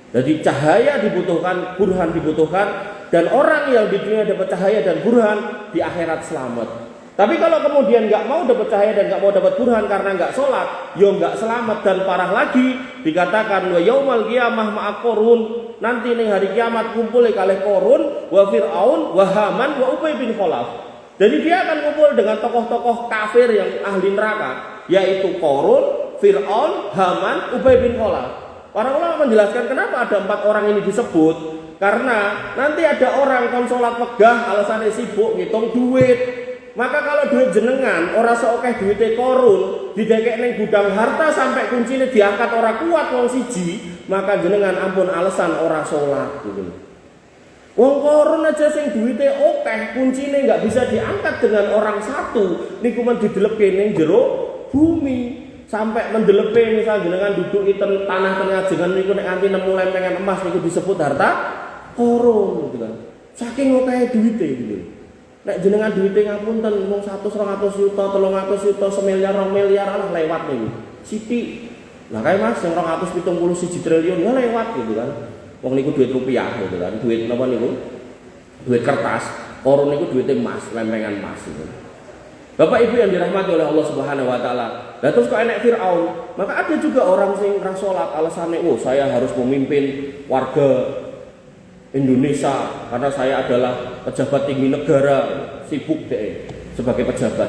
Jadi cahaya dibutuhkan, burhan dibutuhkan, dan orang yang di dunia dapat cahaya dan burhan di akhirat selamat. Tapi kalau kemudian nggak mau dapat cahaya dan nggak mau dapat burhan karena nggak sholat, yo nggak selamat, dan parah lagi dikatakan wa yaumal qiyamah ma'a Qarun, nanti nih hari kiamat kumpul kalih Qarun wa Fir'aun wa Haman wa Ubay bin Khalaf. Jadi dia akan kumpul dengan tokoh-tokoh kafir yang ahli neraka, yaitu Qarun, Fir'aun, Haman, Ubay bin Khalaf. Para ulama menjelaskan kenapa ada 4 orang ini disebut, karena nanti ada orang kon sholat wegah alasannya sibuk ngitung duit. Maka kalau duit jenengan ora seokeh duite Qarun, didekek ning gudang harta sampai kuncine diangkat ora kuat wong siji, maka jenengan ampun alasan ora salat gitu. Wong Qarun aja sing duite okeh, kuncine nggak bisa diangkat dengan orang satu, niku men didelepe ning jero bumi. Sampai mendelepe misal jenengan duduk di tanah pengajengan niku nek nganti nemu lempengan emas niku disebut harta Qarun gitu kan. Saking okehe duite gitu. Nek jenengan duite ngapunten mung 100 200 juta, 300 juta, semiliar 2 miliar lah lewat niku. Sithik. Lah kae Mas sing 271 triliun ya lewat gitu kan. Wong niku duit rupiah gitu kan. Duit napa niku? Duit kertas. Qarun niku duite emas, lempengan emas gitu. Bapak Ibu yang dirahmati oleh Allah Subhanahu wa taala. Lah terus kok enek Firaun, maka ada juga orang sing ra salat alasane, "Oh, saya harus memimpin warga Indonesia karena saya adalah pejabat tinggi negara." Sibuk deh sebagai pejabat.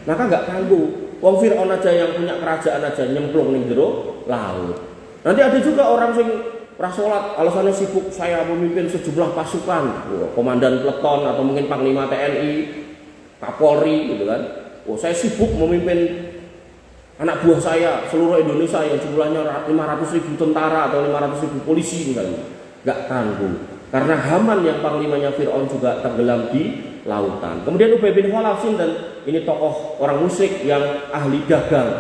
Maka enggak kanggu. Wong Firaun aja yang punya kerajaan aja nyemplung ning jero laut. Nanti ada juga orang sing ra salat alasannya sibuk, saya memimpin sejumlah pasukan, komandan peleton atau mungkin panglima TNI, Kapolri gitu kan. Oh, saya sibuk memimpin anak buah saya seluruh Indonesia yang jumlahnya 500.000 tentara atau 500.000 polisi misalnya. Enggak tanggung. Karena Haman yang panglimanya Fir'aun juga tenggelam di lautan. Kemudian Ubay bin Khalaf sinten? Ini tokoh orang musyrik yang ahli dagang.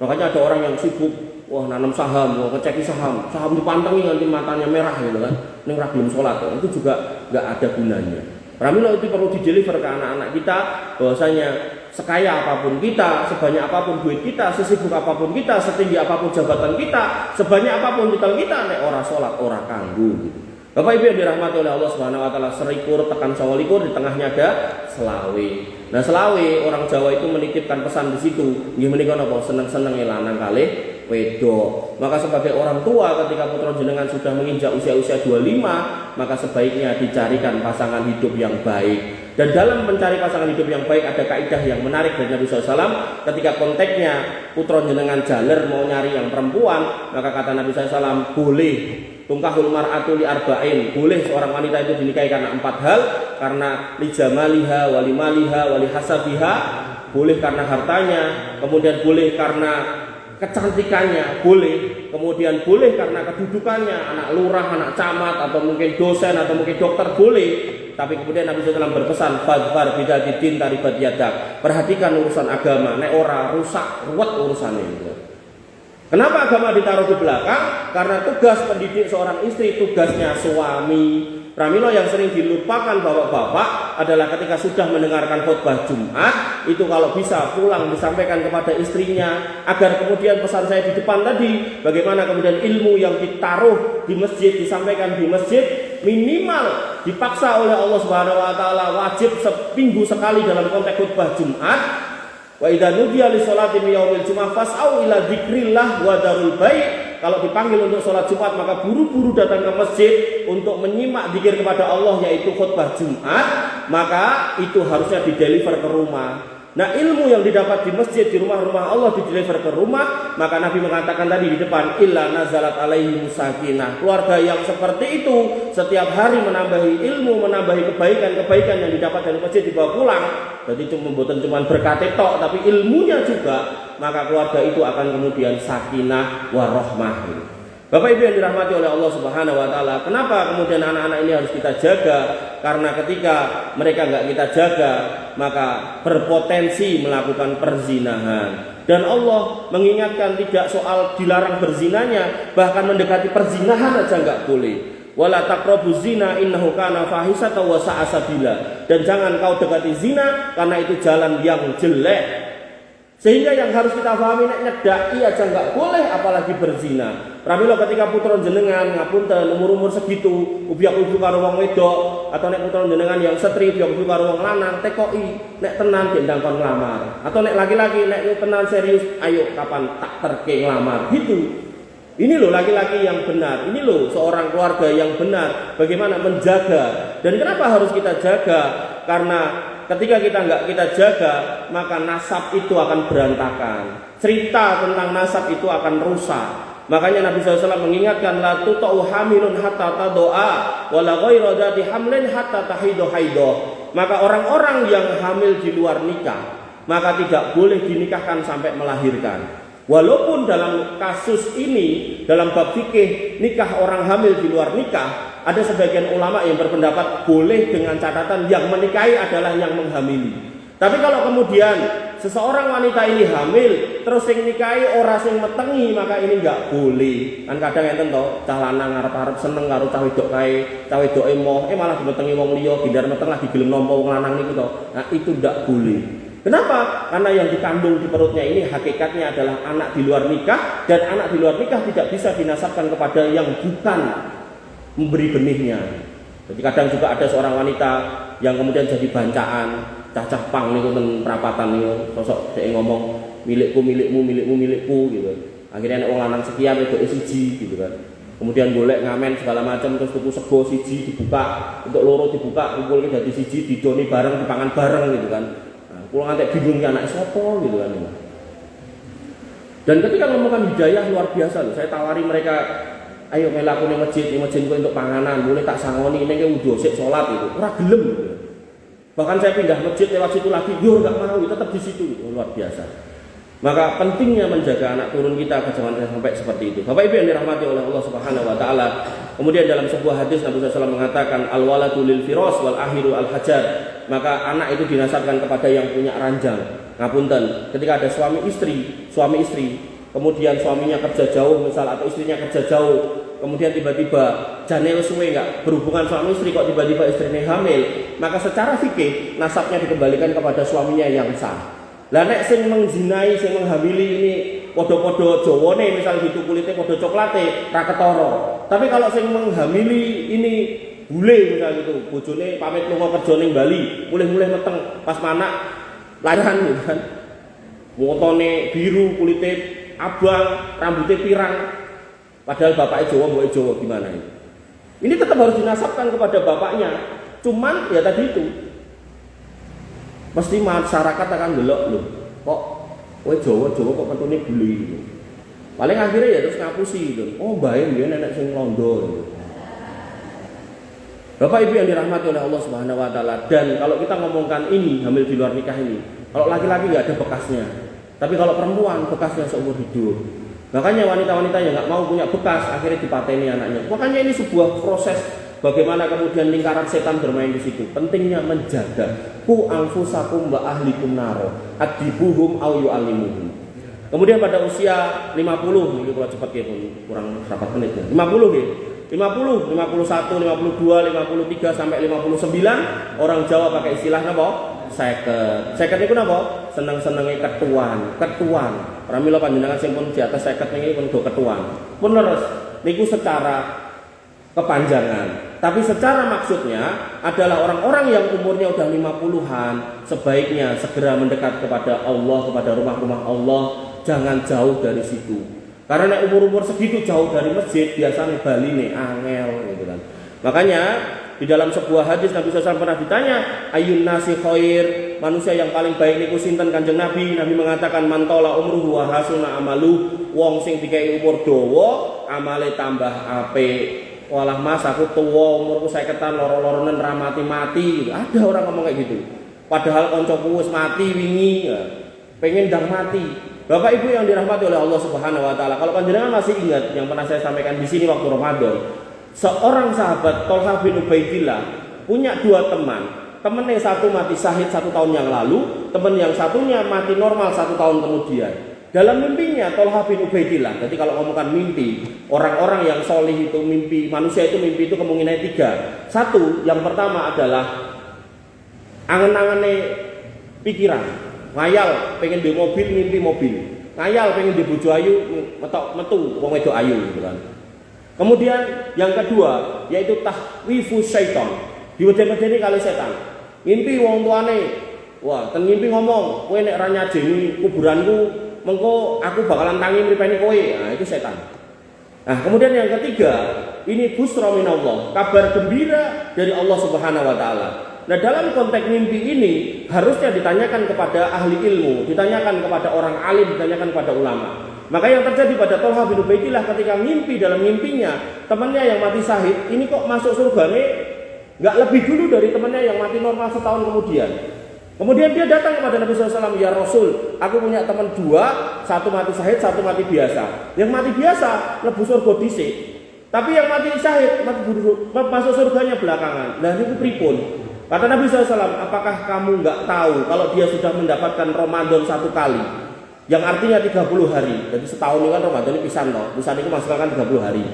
Makanya ada orang yang sibuk, wah nanam saham, wah ngeceki saham dipantengi nanti matanya merah gitu kan. Ning ra gelem salat. Itu juga enggak ada gunanya. Pramila itu perlu dideliver ke anak-anak kita bahwasanya sekaya apapun kita, sebanyak apapun duit kita, sesibuk apapun kita, setinggi apapun jabatan kita, sebanyak apapun titel kita, nek ora salat ora kanggu gitu. Bapak Ibu yang dirahmati oleh Allah Subhanahu wa taala, serikur tekan 29 di tengahnya ada selawe. Nah, selawe orang Jawa itu menitipkan pesan di situ, nggih menika napa seneng-seneng lanang kalih wedok. Maka sebagai orang tua ketika putra jenengan sudah menginjak usia-usia 25, maka sebaiknya dicarikan pasangan hidup yang baik. Dan dalam mencari pasangan hidup yang baik ada kaidah yang menarik dari Nabi SAW. Ketika konteksnya putra jenengan jaler mau nyari yang perempuan, maka kata Nabi SAW, boleh tungkahul mar'atu li arba'in, boleh seorang wanita itu dinikahi karena 4 hal, karena li jamaliha wali maliha wali hasabiha, boleh karena hartanya, kemudian boleh karena kecantikannya, boleh, kemudian boleh karena kedudukannya, anak lurah, anak camat, atau mungkin dosen, atau mungkin dokter, boleh. Tapi kemudian Nabi SAW berpesan, fadfar bidadidin taribat yadak, perhatikan urusan agama, nek ora rusak ruwet urusannya itu. Kenapa agama ditaruh di belakang? Karena tugas pendidik seorang istri, tugasnya suami. Pramila yang sering dilupakan bapak-bapak adalah ketika sudah mendengarkan khutbah Jumat, itu kalau bisa pulang disampaikan kepada istrinya, agar kemudian pesan saya di depan tadi, bagaimana kemudian ilmu yang ditaruh di masjid disampaikan di masjid, minimal dipaksa oleh Allah Subhanahu wa taala wajib seminggu sekali dalam konteks khutbah Jumat. Wa idza nudiya li sholati yaumil jumu'ah fas'au ila dzikrillah wa darul bai'. Kalau dipanggil untuk sholat Jumat, maka buru-buru datang ke masjid untuk menyimak dzikir kepada Allah, yaitu khutbah Jumat. Maka itu harusnya dideliver ke rumah. Nah, ilmu yang didapat di masjid, di rumah-rumah Allah dideliver ke rumah. Maka Nabi mengatakan tadi di depan, illa nazalat alaihi musakinah. Keluarga yang seperti itu setiap hari menambahi ilmu, menambahi kebaikan-kebaikan yang didapat dari masjid dibawa pulang. Jadi bukan cuma berkat tok, tapi ilmunya juga. Maka keluarga itu akan kemudian sakinah warahmah. Bapak Ibu yang dirahmati oleh Allah Subhanahu wa taala, kenapa kemudian anak-anak ini harus kita jaga? Karena ketika mereka enggak kita jaga, maka berpotensi melakukan perzinahan. Dan Allah mengingatkan tidak soal dilarang berzinanya, bahkan mendekati perzinahan aja nggak boleh. Wala taqrabuz zina innahu kana fahisatan wa sa'a sabila. Dan jangan kau dekati zina karena itu jalan yang jelek. Sehingga yang harus kita pahami nek nyedaki aja nggak boleh apalagi berzina. Pramila ketika putra jenengan ngapunten umur segitu ubyak-ubyak karo wong wedok atau nek putra jenengan yang setri ubyak-ubyak karo wong lanang tekoki nek tenan gendang kon nglamar atau nek laki-laki nek tenan serius ayo kapan tak terke nglamar gitu. Ini loh laki-laki yang benar, ini loh seorang keluarga yang benar, bagaimana menjaga. Dan kenapa harus kita jaga? Karena ketika kita nggak kita jaga, maka nasab itu akan berantakan. Cerita tentang nasab itu akan rusak. Makanya Nabi SAW mengingatkan la tutau hamilun hatta tadoa wala ghairu dzati hamlin hatta tahidu haido. Maka orang-orang yang hamil di luar nikah, maka tidak boleh dinikahkan sampai melahirkan. Walaupun dalam kasus ini, dalam bab fikih nikah orang hamil di luar nikah, ada sebagian ulama yang berpendapat boleh dengan catatan yang menikahi adalah yang menghamili. Tapi kalau kemudian seseorang wanita ini hamil, terus sing nikahi ora sing metengi, maka ini enggak boleh. Kan kadang enten to, cah lanang arep-arep seneng karo cah wedok kae, cah wedoke emoh, malah dimetengi wong liya, bindar meteng lagi gelem nampa wong lanang niku to. Nah, itu enggak boleh. Kenapa? Karena yang dikandung di perutnya ini hakikatnya adalah anak di luar nikah, dan anak di luar nikah tidak bisa dinasabkan kepada yang bukan memberi benihnya. Jadi kadang juga ada seorang wanita yang kemudian jadi bancaan, cacah pang niku ten perapatan niku, sosok dhek ngomong milikku milikmu milikmu milikku gitu. Akhirnya nek wong lanang sekian wedoke siji gitu kan. Kemudian golek ngamen segala macam, terus tuku sego siji dibuka, untuk loro dibuka, kumpulke dadi siji didoni bareng dipangan bareng gitu kan. Pulang ngantek bingung anak sopo gitu kan. Dan ketika ngomongkan hidayah luar biasa loh. Saya tawari mereka, ayo melaku ning masjid ku untuk panganan, boleh tak sangoni ning wudu sik salat itu. Ora gelem gitu. Bahkan saya pindah masjid lewat situ lagi, yo enggak mau, tetap di situ gitu. Luar biasa. Maka pentingnya menjaga anak turun kita jangan sampai seperti itu. Bapak Ibu yang dirahmati oleh Allah Subhanahu wa taala. Kemudian dalam sebuah hadis Nabi SAW mengatakan al-waladu lil firas wal ahiru al hajar. Maka anak itu dinasabkan kepada yang punya ranjang. Ngapunten, ketika ada suami istri, kemudian suaminya kerja jauh misal atau istrinya kerja jauh, kemudian tiba-tiba jane wis suwe enggak berhubungan suami istri kok tiba-tiba istrinya hamil, maka secara fikih nasabnya dikembalikan kepada suaminya yang sah. Lah nek sing mengzinai, sing menghamili ini podo-podo Jawane misal gitu kulitnya podo coklate ra ketara. Tapi kalau sing menghamili ini bule misal gitu, bojone pamit lunga kerja ning Bali, mulih-mulih meteng pas manak lahiran gitu kan. Motone biru, kulitnya abang, rambutnya pirang. Padahal bapaknya Jawa, mboknya Jawa gimana ini? Ini tetap harus dinasabkan kepada bapaknya. Cuman ya tadi itu pasti masyarakat akan delok loh, kok kowe Jawa kok mentune bule gitu. Paling akhirnya ya terus ngapusi gitu. Oh, mbae ya nenek sing londo gitu. Bapak Ibu yang dirahmati oleh Allah Subhanahu wa taala, dan kalau kita ngomongkan ini hamil di luar nikah ini, kalau laki-laki enggak ada bekasnya. Tapi kalau perempuan bekasnya seumur hidup. Makanya wanita-wanita yang enggak mau punya bekas akhirnya dipateni anaknya. Makanya ini sebuah proses bagaimana kemudian lingkaran setan bermain di situ. Pentingnya menjaga ku anfusakum wa ahlikum naro adibuhum aw yu'allimuhum. Kemudian pada usia 50, mungkin kalau cepat ya kurang berapa menit ya. 50 ya. 50, 51, 52, 53 sampai 59 orang Jawa pakai istilah apa? Seket. Seket itu apa? Seneng-senenge ketuan. Pramila panjenengan sing pun di atas 50 niki pun do ketuan. Pun leres niku secara kepanjangan. Tapi secara maksudnya adalah orang-orang yang umurnya udah 50-an sebaiknya segera mendekat kepada Allah, kepada rumah-rumah Allah, jangan jauh dari situ. Karena umur-umur segitu jauh dari masjid biasanya Bali nih angel gitu kan. Makanya di dalam sebuah hadis Nabi SAW pernah ditanya, ayun nasi khair, manusia yang paling baik niku sinten Kanjeng Nabi? Nabi mengatakan mantola umruhu wa hasuna amalu, wong sing dikai umur dawa amale tambah apik. Walah mas aku tua umurku 50-an loro-loronen ra mati-mati gitu. Ada orang ngomong kayak gitu. Padahal kancaku wis mati wingi ya. Pengen ndang mati. Bapak Ibu yang dirahmati oleh Allah Subhanahu wa taala, kalau panjenengan masih ingat yang pernah saya sampaikan di sini waktu Ramadan, seorang sahabat Thalhah bin Ubaidillah punya dua teman. Teman yang satu mati syahid 1 tahun yang lalu, teman yang satunya mati normal 1 tahun kemudian. Dalam mimpinya Tolha bin Ubaidillah. Jadi kalau ngomongkan mimpi, orang-orang yang solih itu mimpi, manusia itu mimpi itu kemungkinannya 3. Satu, yang pertama adalah angen-angene pikiran, ngayal pengen di mobil, mimpi mobil, ngayal pengen di bojo ayu, metu wong wedok ayu gitu kan. Kemudian yang kedua yaitu tahwifu syaitan, diweden-wedeni kali setan. Mimpi wong tuane, wah, ten mimpi ngomong, kowe nek ra nyajeni kuburanku mengko aku bakalan tangi mripeni kowe. Nah, itu setan. Nah, kemudian yang ketiga, ini busra minallah, kabar gembira dari Allah Subhanahu wa taala. Nah, dalam konteks mimpi ini harusnya ditanyakan kepada ahli ilmu, ditanyakan kepada orang alim, ditanyakan kepada ulama. Maka yang terjadi pada Tolha bin Ubaidillah ketika mimpi, dalam mimpinya temannya yang mati syahid ini kok masuk surganya nggak lebih dulu dari temannya yang mati normal setahun kemudian. Kemudian dia datang kepada Nabi SAW, ya Rasul, aku punya teman 2, satu mati syahid, satu mati biasa. Yang mati biasa lebu surga dhisik, tapi yang mati syahid masuk surganya belakangan. Nah, ini pripun? Kata Nabi SAW, apakah kamu nggak tahu kalau dia sudah mendapatkan Ramadan 1 kali, yang artinya 30 hari. Jadi setahun ini kan Ramadan ini pisan toh, pisan itu masukkan 30 hari.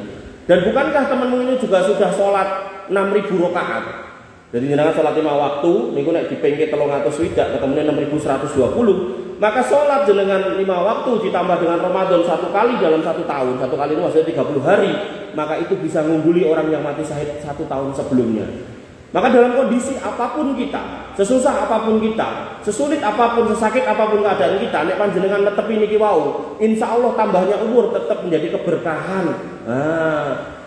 Dan bukankah temanmu ini juga sudah sholat 6.000 rakaat? Jadi jenengan sholat 5 waktu, niku nek dipengke 300 swidak ketemune 6.120, maka sholat jenengan 5 waktu ditambah dengan Ramadan 1 kali dalam 1 tahun, 1 kali itu maksudnya 30 hari, maka itu bisa ngungguli orang yang mati syahid 1 tahun sebelumnya. Maka dalam kondisi apapun kita, sesusah apapun kita, sesulit apapun, sesakit apapun keadaan kita, nek panjenengan netepi niki wau, insya Allah tambahnya umur tetap menjadi keberkahan.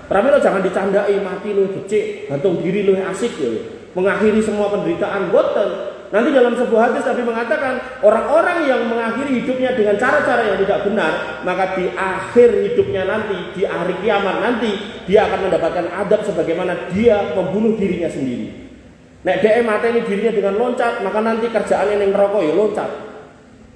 Pramila jangan dicandai, mati lu becik, gantung diri lu asik ya. Mengakhiri semua penderitaan, boten. Nanti dalam sebuah hadis Nabi mengatakan, orang-orang yang mengakhiri hidupnya dengan cara-cara yang tidak benar, maka di akhir hidupnya nanti, di hari kiamat nanti, dia akan mendapatkan adab sebagaimana dia membunuh dirinya sendiri. Nek dhek mateni dirinya dengan loncat, maka nanti kerjaannya ning neraka ya loncat.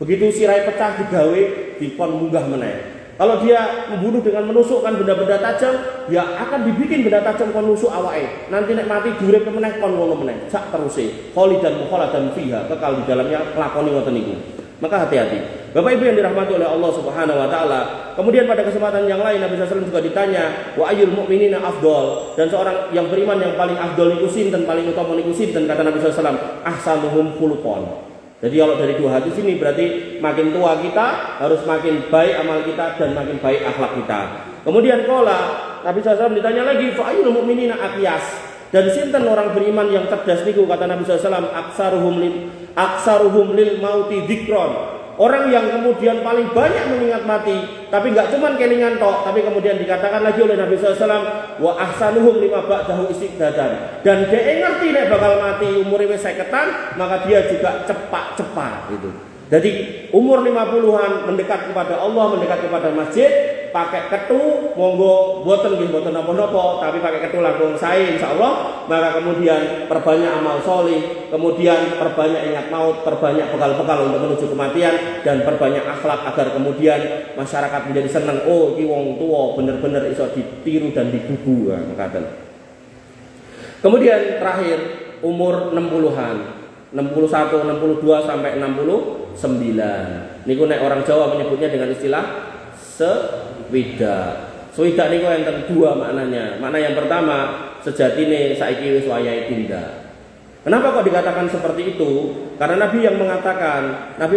Begitu sirai pecah digawe dikon munggah meneh. Kalau dia membunuh dengan menusukkan benda-benda tajam, ya akan dibikin benda tajam kon nusuk awake. Nanti nek mati durip meneh kon ngono meneh. Sak teruse. Khalidan mukhaladan fiha, kekal di dalamnya nglakoni ngoten niku. Maka hati-hati. Bapak Ibu yang dirahmati oleh Allah Subhanahu wa taala. Kemudian pada kesempatan yang lain Nabi SAW juga ditanya, wa ayyul mu'minina afdal, dan seorang yang beriman yang paling afdal niku sinten, paling utama niku sinten, kata Nabi SAW, ahsanuhum khuluqan. Jadi kalau dari 2 hadis ini berarti makin tua kita harus makin baik amal kita dan makin baik akhlak kita. Kemudian qala Nabi SAW ditanya lagi, fa ayyul mu'minina aqyas, dan sinten orang beriman yang cerdas niku, kata Nabi SAW, aksaruhum lil mauti dzikron. Orang yang kemudian paling banyak mengingat mati, tapi nggak cuma kelingan tok, tapi kemudian dikatakan lagi oleh Nabi SAW, wa ahsanuhum lima ba'dahu istiqdadan. Dan dia ngerti nek bakal mati umurnya wis 50-an, maka dia juga cepat gitu. Jadi umur 50-an mendekat kepada Allah, mendekat kepada masjid, pakai ketu, monggo boten nggih boten napa-napa, tapi pakai ketu langkung sae insyaallah, maka kemudian perbanyak amal solih, kemudian perbanyak ingat maut, perbanyak bekal-bekal untuk menuju kematian, dan perbanyak akhlak agar kemudian masyarakat menjadi senang. Oh, iki wong tua bener-bener iso ditiru dan digugu makaten. Kemudian terakhir umur 60-an. 61, 62 sampai 69. Niku nek orang Jawa menyebutnya dengan istilah swidak. Swidak niku enten 2 maknanya. Makna yang pertama, sejatine saiki wis wayahe tindak. Kenapa kok dikatakan seperti itu? Karena Nabi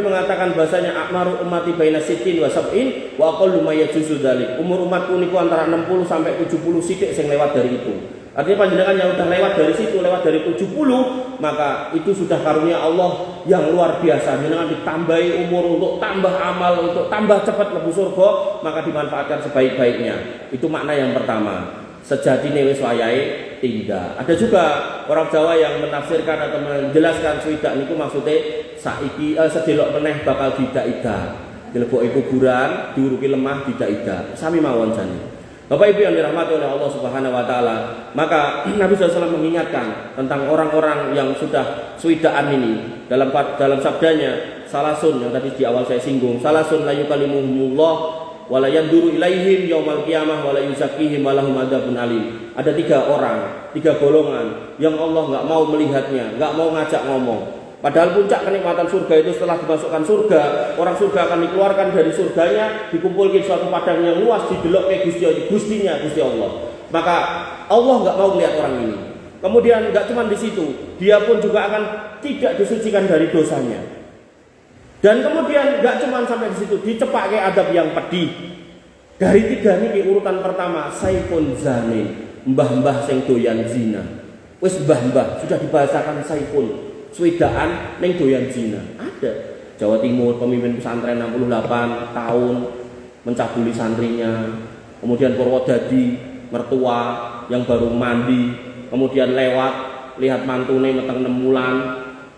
mengatakan bahasanya akmaru ummati baina sittin wa sab'in wa aqallu ma yajuzu dzalik. Umur umatku niku antara 60 sampai 70 sithik sing lewat dari itu. Artinya panjenengan yang sudah lewat dari situ, lewat dari 70, maka itu sudah karunia Allah yang luar biasa. Jangan ditambahi umur untuk tambah amal, untuk tambah cepat lebu surga, maka dimanfaatkan sebaik-baiknya. Itu makna yang pertama. Sejatine wis wayahe tindak. Ada juga orang Jawa yang menafsirkan atau menjelaskan swidak niku maksudnya saiki sedelok meneh bakal didak-idak. Dileboki kuburan, diuruki lemah didak-idak. Sami mawon jane. Bapak Ibu yang dirahmati oleh Allah Subhanahu wa taala, maka Nabi SAW mengingatkan tentang orang-orang yang sudah swidaan ini dalam sabdanya, salasun yang tadi di awal saya singgung, salasun la yukallimuhumullah wa la yanduru ilaihim yaumal qiyamah wa la yuzakkihim wa lahum adzabun alim. Ada 3 orang, 3 golongan yang Allah enggak mau melihatnya, enggak mau ngajak ngomong. Padahal puncak kenikmatan surga itu setelah dimasukkan surga, orang surga akan dikeluarkan dari surganya, dikumpulkan suatu padang yang luas, didelok ke Gusti Allah. Maka Allah nggak mau melihat orang ini. Kemudian nggak cuma di situ, dia pun juga akan tidak disucikan dari dosanya. Dan kemudian nggak cuma sampai di situ, dicepak ke adab yang pedih. Dari 3 niki urutan pertama, saifun zanin, mbah-mbah sing doyan zina. Wis mbah-mbah sudah dibahasakan saifun, swedaan ning doyan zina. Ada Jawa Timur pemimpin pesantren 68 tahun mencabuli santrinya. Kemudian Purwodadi mertua yang baru mandi, kemudian lewat lihat mantune meteng 6 bulan,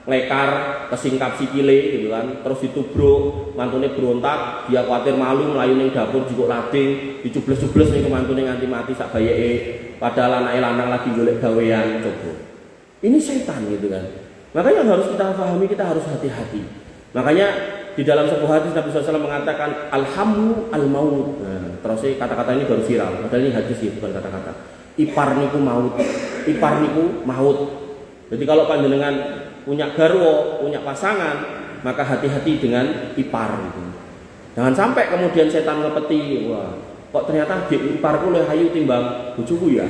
lekar kesingkap sikile gitu kan, terus ditubruk, mantune berontak, dia khawatir malu melayu ning dapur jikuk lading, dicubles-cubles ning mantune nganti mati sak bayeke, padahal anake lanang lagi golek gawean coba. Ini setan gitu kan. Makanya harus kita pahami, kita harus hati-hati. Makanya di dalam sebuah hadis Nabi SAW mengatakan alhamu al-maut. Nah, terus kata-kata ini baru viral, padahal ini hadis ya, bukan kata-kata. Ipar niku maut. Ipar niku maut. Jadi kalau panjenengan punya garwa, punya pasangan, maka hati-hati dengan ipar itu. Jangan sampai kemudian setan ngepeti, wah, kok ternyata adik iparku lebih hayu timbang bojoku ya.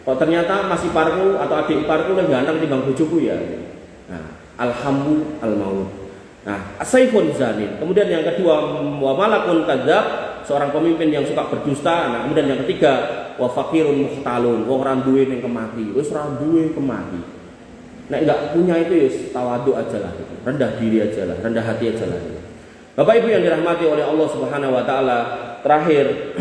Kok ternyata mas iparku atau adik iparku lebih ganteng timbang bojoku ya. Nah, alhamu al-maut. Nah, saifun zanin. Kemudian yang kedua, wa malakun kadzab, seorang pemimpin yang suka berdusta. Nah, kemudian yang ketiga, wa fakirun muhtalun, wong ora duwe ning kemati. Wis ora duwe kemati. Nek enggak punya itu ya tawadu aja lah, rendah diri aja lah, rendah hati aja lah. Bapak Ibu yang dirahmati oleh Allah Subhanahu wa taala, terakhir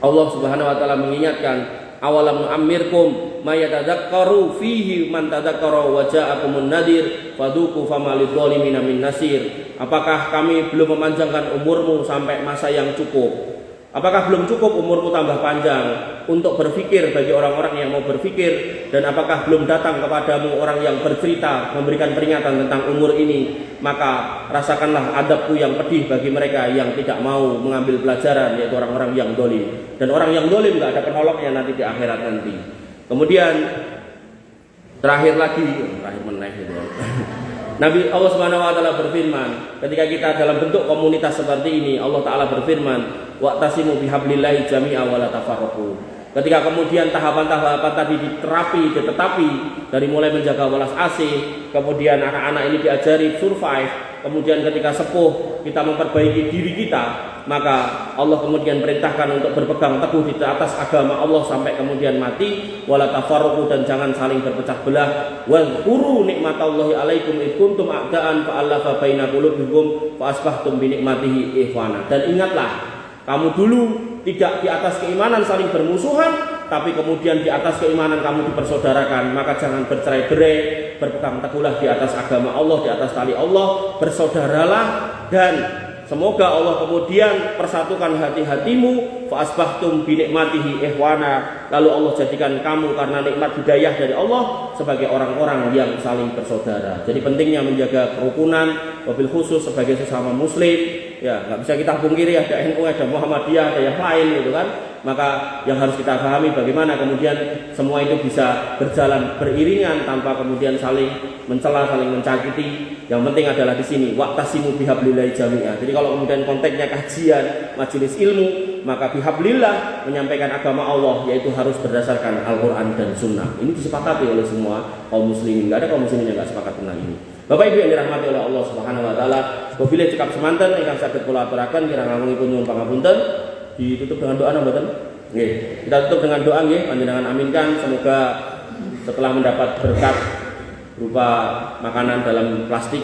Allah Subhanahu wa taala mengingatkan, awalam nu'ammirkum may yatadzakkaru fihi man tadzakkara wa ja'akumun nadir fadzuqu famalidz zalimina min nasir. Apakah kami belum memanjangkan umurmu sampai masa yang cukup? Apakah belum cukup umurmu tambah panjang untuk berpikir bagi orang-orang yang mau berpikir? Dan apakah belum datang kepadamu orang yang bercerita, memberikan peringatan tentang umur ini? Maka rasakanlah adabku yang pedih bagi mereka yang tidak mau mengambil pelajaran, yaitu orang-orang yang dolim. Dan orang yang dolim gak ada penolongnya nanti di akhirat nanti. Kemudian terakhir meneh gitu. Nabi Allah Subhanahu wa taala berfirman, ketika kita dalam bentuk komunitas seperti ini, Allah taala berfirman, wa'tasimu bihablillahi jami'a wa la tafarraqu. Ketika kemudian tahapan-tahapan tadi ditetapi dari mulai menjaga welas asih, kemudian anak-anak ini diajari survive, kemudian ketika sepuh kita memperbaiki diri kita, maka Allah kemudian perintahkan untuk berpegang teguh di atas agama Allah sampai kemudian mati, wala tafarruqu, dan jangan saling berpecah belah. Wa quru nikmatallahi alaikum id kuntum a'daan fa'alafa baina qulubikum fa asbahtum bi nikmatihi ikhwana. Dan ingatlah, kamu dulu tidak di atas keimanan saling bermusuhan, tapi kemudian di atas keimanan kamu dipersaudarakan. Maka jangan bercerai-berai, berpegang teguhlah di atas agama Allah, di atas tali Allah, bersaudaralah, dan semoga Allah kemudian persatukan hati-hatimu, fa asbahtum bi nikmatihi ikhwana. Lalu Allah jadikan kamu karena nikmat hidayah dari Allah sebagai orang-orang yang saling bersaudara. Jadi pentingnya menjaga kerukunan, wabil khusus sebagai sesama muslim. Ya, nggak bisa kita pungkiri ada NU, ada Muhammadiyah, ada yang lain gitu kan. Maka yang harus kita pahami bagaimana kemudian semua itu bisa berjalan beriringan tanpa kemudian saling mencela, saling mencakiti. Yang penting adalah di sini wa'tasimu bihablillahi jami'a. Jadi kalau kemudian konteksnya kajian majelis ilmu, maka bihablillah menyampaikan agama Allah, yaitu harus berdasarkan Al-Quran dan Sunnah. Ini disepakati oleh semua kaum muslimin. Nggak ada kaum muslimin yang nggak sepakat tentang ini. Bapak Ibu yang dirahmati oleh Allah Subhanahu wa taala, wabillahi cekap semanten ingkang saged kula aturaken kirang langkung nyuwun pangapunten. Ditutup dengan doa mboten? Nggih. Kita tutup dengan doa nggih, panjenengan aminkan semoga setelah mendapat berkat berupa makanan dalam plastik,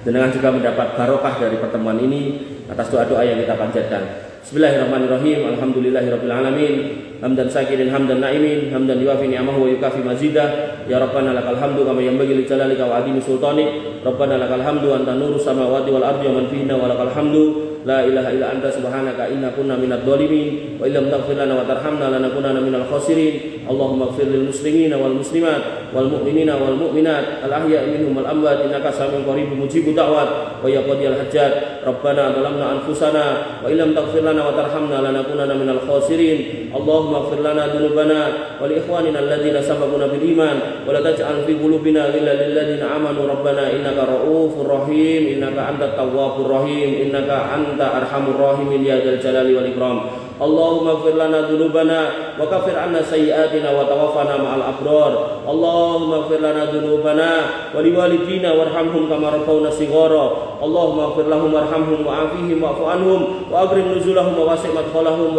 jenengan juga mendapat barokah dari pertemuan ini atas doa-doa yang kita panjatkan. Bismillahirrahmanirrahim. Alhamdulillahirabbil alamin. Hamdan syakirin hamdan naimin, hamdan yuwafi ni'amahu wa yukafi mazidah. Ya Rabbana lakal hamdu kama yanbaghi li jalalika wa adimi sultanik. Rabbana lakal hamdu anta nurus samawati wal ardi wa man fihinna wa lakal hamdu. La ilaha illa anta subhanaka inna kunna minadh dhalimin wa illam taghfir lana wa tarhamna lanakunanna minal khasirin. Allahumma ighfir lil muslimina wal muslimat wal mu'minina wal mu'minat al ahya'i minhum wal amwat innaka samiun qaribun mujibud da'wat wa ya qadiyal hajat. Rabbana zalamna anfusana wa illam taghfir lana wa tarhamna lanakunanna minal khasirin. Allahumma Allahumma ighfir lana dhunubana wa li ikhwanina alladhina sabaquna bil iman wa la taj'al fi qulubina ghillan lil ladzina amanu rabbana innaka ra'ufur rahim innaka antat tawwabur rahim innaka anta arhamur rahimin ya dzal jalali wal ikram. Allahumma ighfir lana dhunubana wa kaffir 'anna sayyi'atina wa tawaffana ma'al abrar. Allahumma ighfir lana dhunubana wa liwalidina warhamhum kama rabbawna shighara. Allahumma ighfir lahum warhamhum wa'afihim wa'fu anhum wa akrim nuzulahum wa wasi' madkhalahum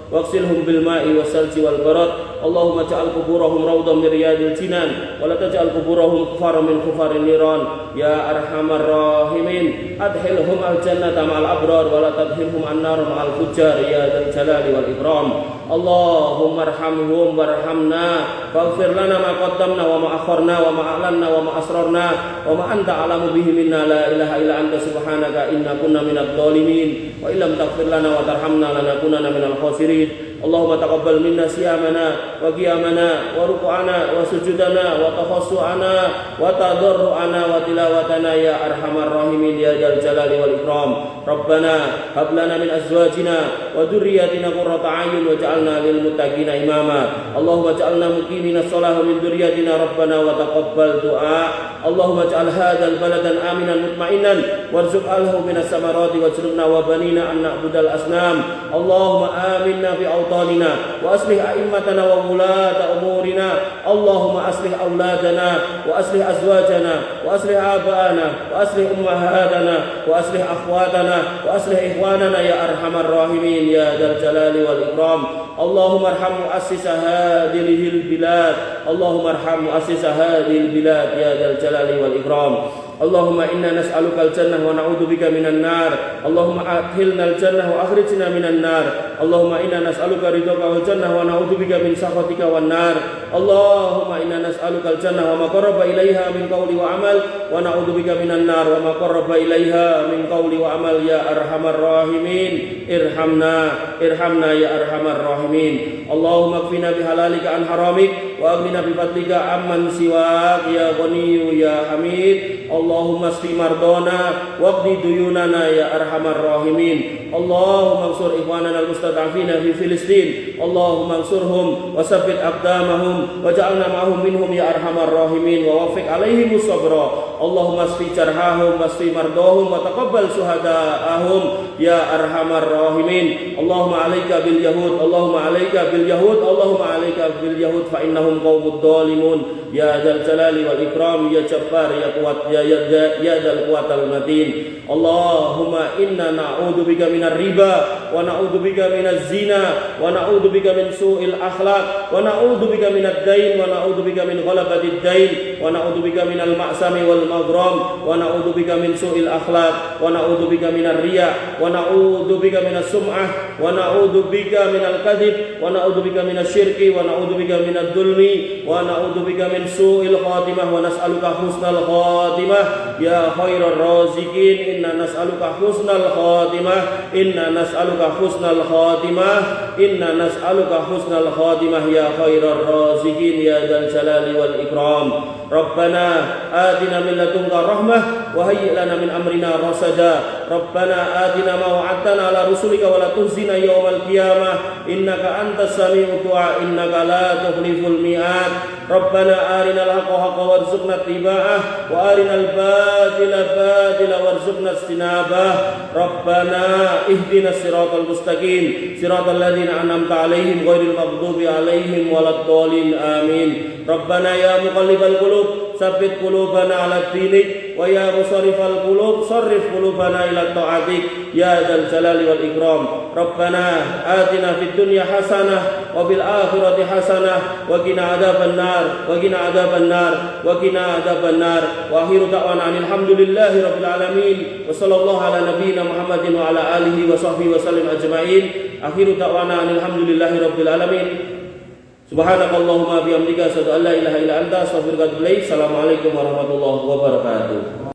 واغسلهم بالماء والثلج والبرد. اللهم اجعل قبورهم روضا من رياض الجنان ولا تجعل قبورهم كفارا من كفار النيران يا ارحم الراحمين. ادخلهم الجنة مع الابرار ولا تدخلهم النار مع الفجار يا ذا الجلال والاكرام. اللهم ارحمهم وارحمنا واغفر لنا ما قدمنا وما اخرنا وما اعلنا وما اسررنا وما انت اعلم به منا لا اله الا انت سبحانك انا كنا من الظالمين وان لم تغفر لنا وترحمنا لنكونن من الخاسرين. Allahumma taqabbal minna siyamana wa qiyamana wa ruku'ana wa sujudana wa tafassu'ana wa tadarru'ana wa tilawatana ya arhamar rahimin ya dzal jalali wal ikram. Rabbana hab lana min azwajina wa dhurriyyatina qurrata a'yun waj'alna lil muttaqina imama. Allahumma ij'alna muqimina shalah min dhurriyyatina rabbana wa taqabbal du'a. Allahumma ij'al hadzal baladan aminan mutma'innan warzuq ahlahu minas samarati waj'alna wa banina an na'budal asnam. Allahumma aminna fi awtanina wa aslih a'immatana wa wulata umurina. Allahumma aslih auladana wa aslih azwajana wa aslih aba'ana wa aslih ummahatana wa aslih akhwatana wa aslih ikhwanana ya arhamar rahimin ya dzal jalali wal ikram. Allahumma arham mu'assisa hadhil bilad. Allahumma arham mu'assisa hadhil bilad ya dzal jalali wal ikram. Allahumma inna nas'aluka al-jannah wa na'udzubika minan nar. Allahumma adkhilna al-jannah wa akhrijna minan nar. Allahumma inna nas'aluka ridhaka wal jannah wa na'udzubika min sakhatika wan nar. Allahumma inna nas'aluka al-jannah wa ma qarraba ilaiha min qawli wa amal wa na'udzubika minan nar wa ma qarraba ilaiha min qawli wa amal ya arhamar rahimin. Irhamna ya arhamar rahimin. Allahumma kfina bihalalika an haramik wa aghnina bi fadlika amman siwak ya ghaniyyu ya hamid. Allahumma shfi mardana waqdi duyunana ya arhamar rahimin. Allahumma ansur ikhwanana al-mustad'afina fi Filistin. Allahumma ansurhum wa tsabbit aqdamahum waj'alna ma'ahum minhum ya arhamar rahimin wa waffiq alaihim sabra. Allahumma shfi jarhahum wa shfi mardahum wa taqabbal syuhada'ahum ya arhamar rahimin. Allahumma 'alaika bil yahud. Allahumma 'alaika bil yahud. Allahumma 'alaika bil yahud fa innahum qaumud dhalimun ya dzal jalali wal ikram ya jabbar ya quwwat ya dzal quwwatal matin. Allahumma inna na'udzubika minar riba wa na'udzubika minaz zina wa na'udzubika min su'il akhlaq wa na'udzubika minad dain wa na'udzubika min ghalabatid dain wa na'udzubika minal ma'sami wal maghram wa na'udzubika min su'il akhlaq wa na'udzubika minar riya wa na'udzubika minas sum'ah wa na'udzubika minal kadhib wa na'udzubika minasy syirki wa na'udzubika minad dzulmi wa na'udzubika min su'il khatimah wa nas'aluka husnal khatimah ya khairar raziqin. Inna nas'aluka husnal khatimah. Inna nas'aluka husnal khatimah. Inna nas'aluka husnal khatimah ya khairar raziqin ya dzal jalali wal ikram. Rabbana atina min ladunka rahmah wa hayyi' lana min amrina rasada. Rabbana atina ma wa'adtana ala rusulika wa la tuhzina yawmal qiyamah innaka antas sami'ud du'a innaka la tukhliful mi'ad. Rabbana arinal haqqa haqqan warzuqna ittiba'ah wa arinal batila batila warzuqna ijtinabah. Rabbana ihdinas siratal mustaqim siratal ladzina an'amta 'alaihim ghairil maghdubi 'alaihim waladdallin amin. Rabbana ya muqallibal qulub tsabbit qulubana 'ala dinik wa ya musarrifal qulub sarrif qulubana ila ta'atik ya dzal jalali wal ikram. Rabbana atina fid dunya hasanah wa fil akhirati hasanah wa qina adzabannar wa qina adzabannar wa qina adzabannar. Wa akhiru da'wana alhamdulillahi rabbil alamin wa sallallahu ala nabiyyina Muhammadin wa ala alihi wa sahbihi wa sallim ajma'in. Akhiru da'wana alhamdulillahi rabbil alamin. Subhanakallahumma bihamdika asyhadu an la ilaha illa anta astaghfiruka wa atubu ilaik. Assalamualaikum warahmatullahi wabarakatuh.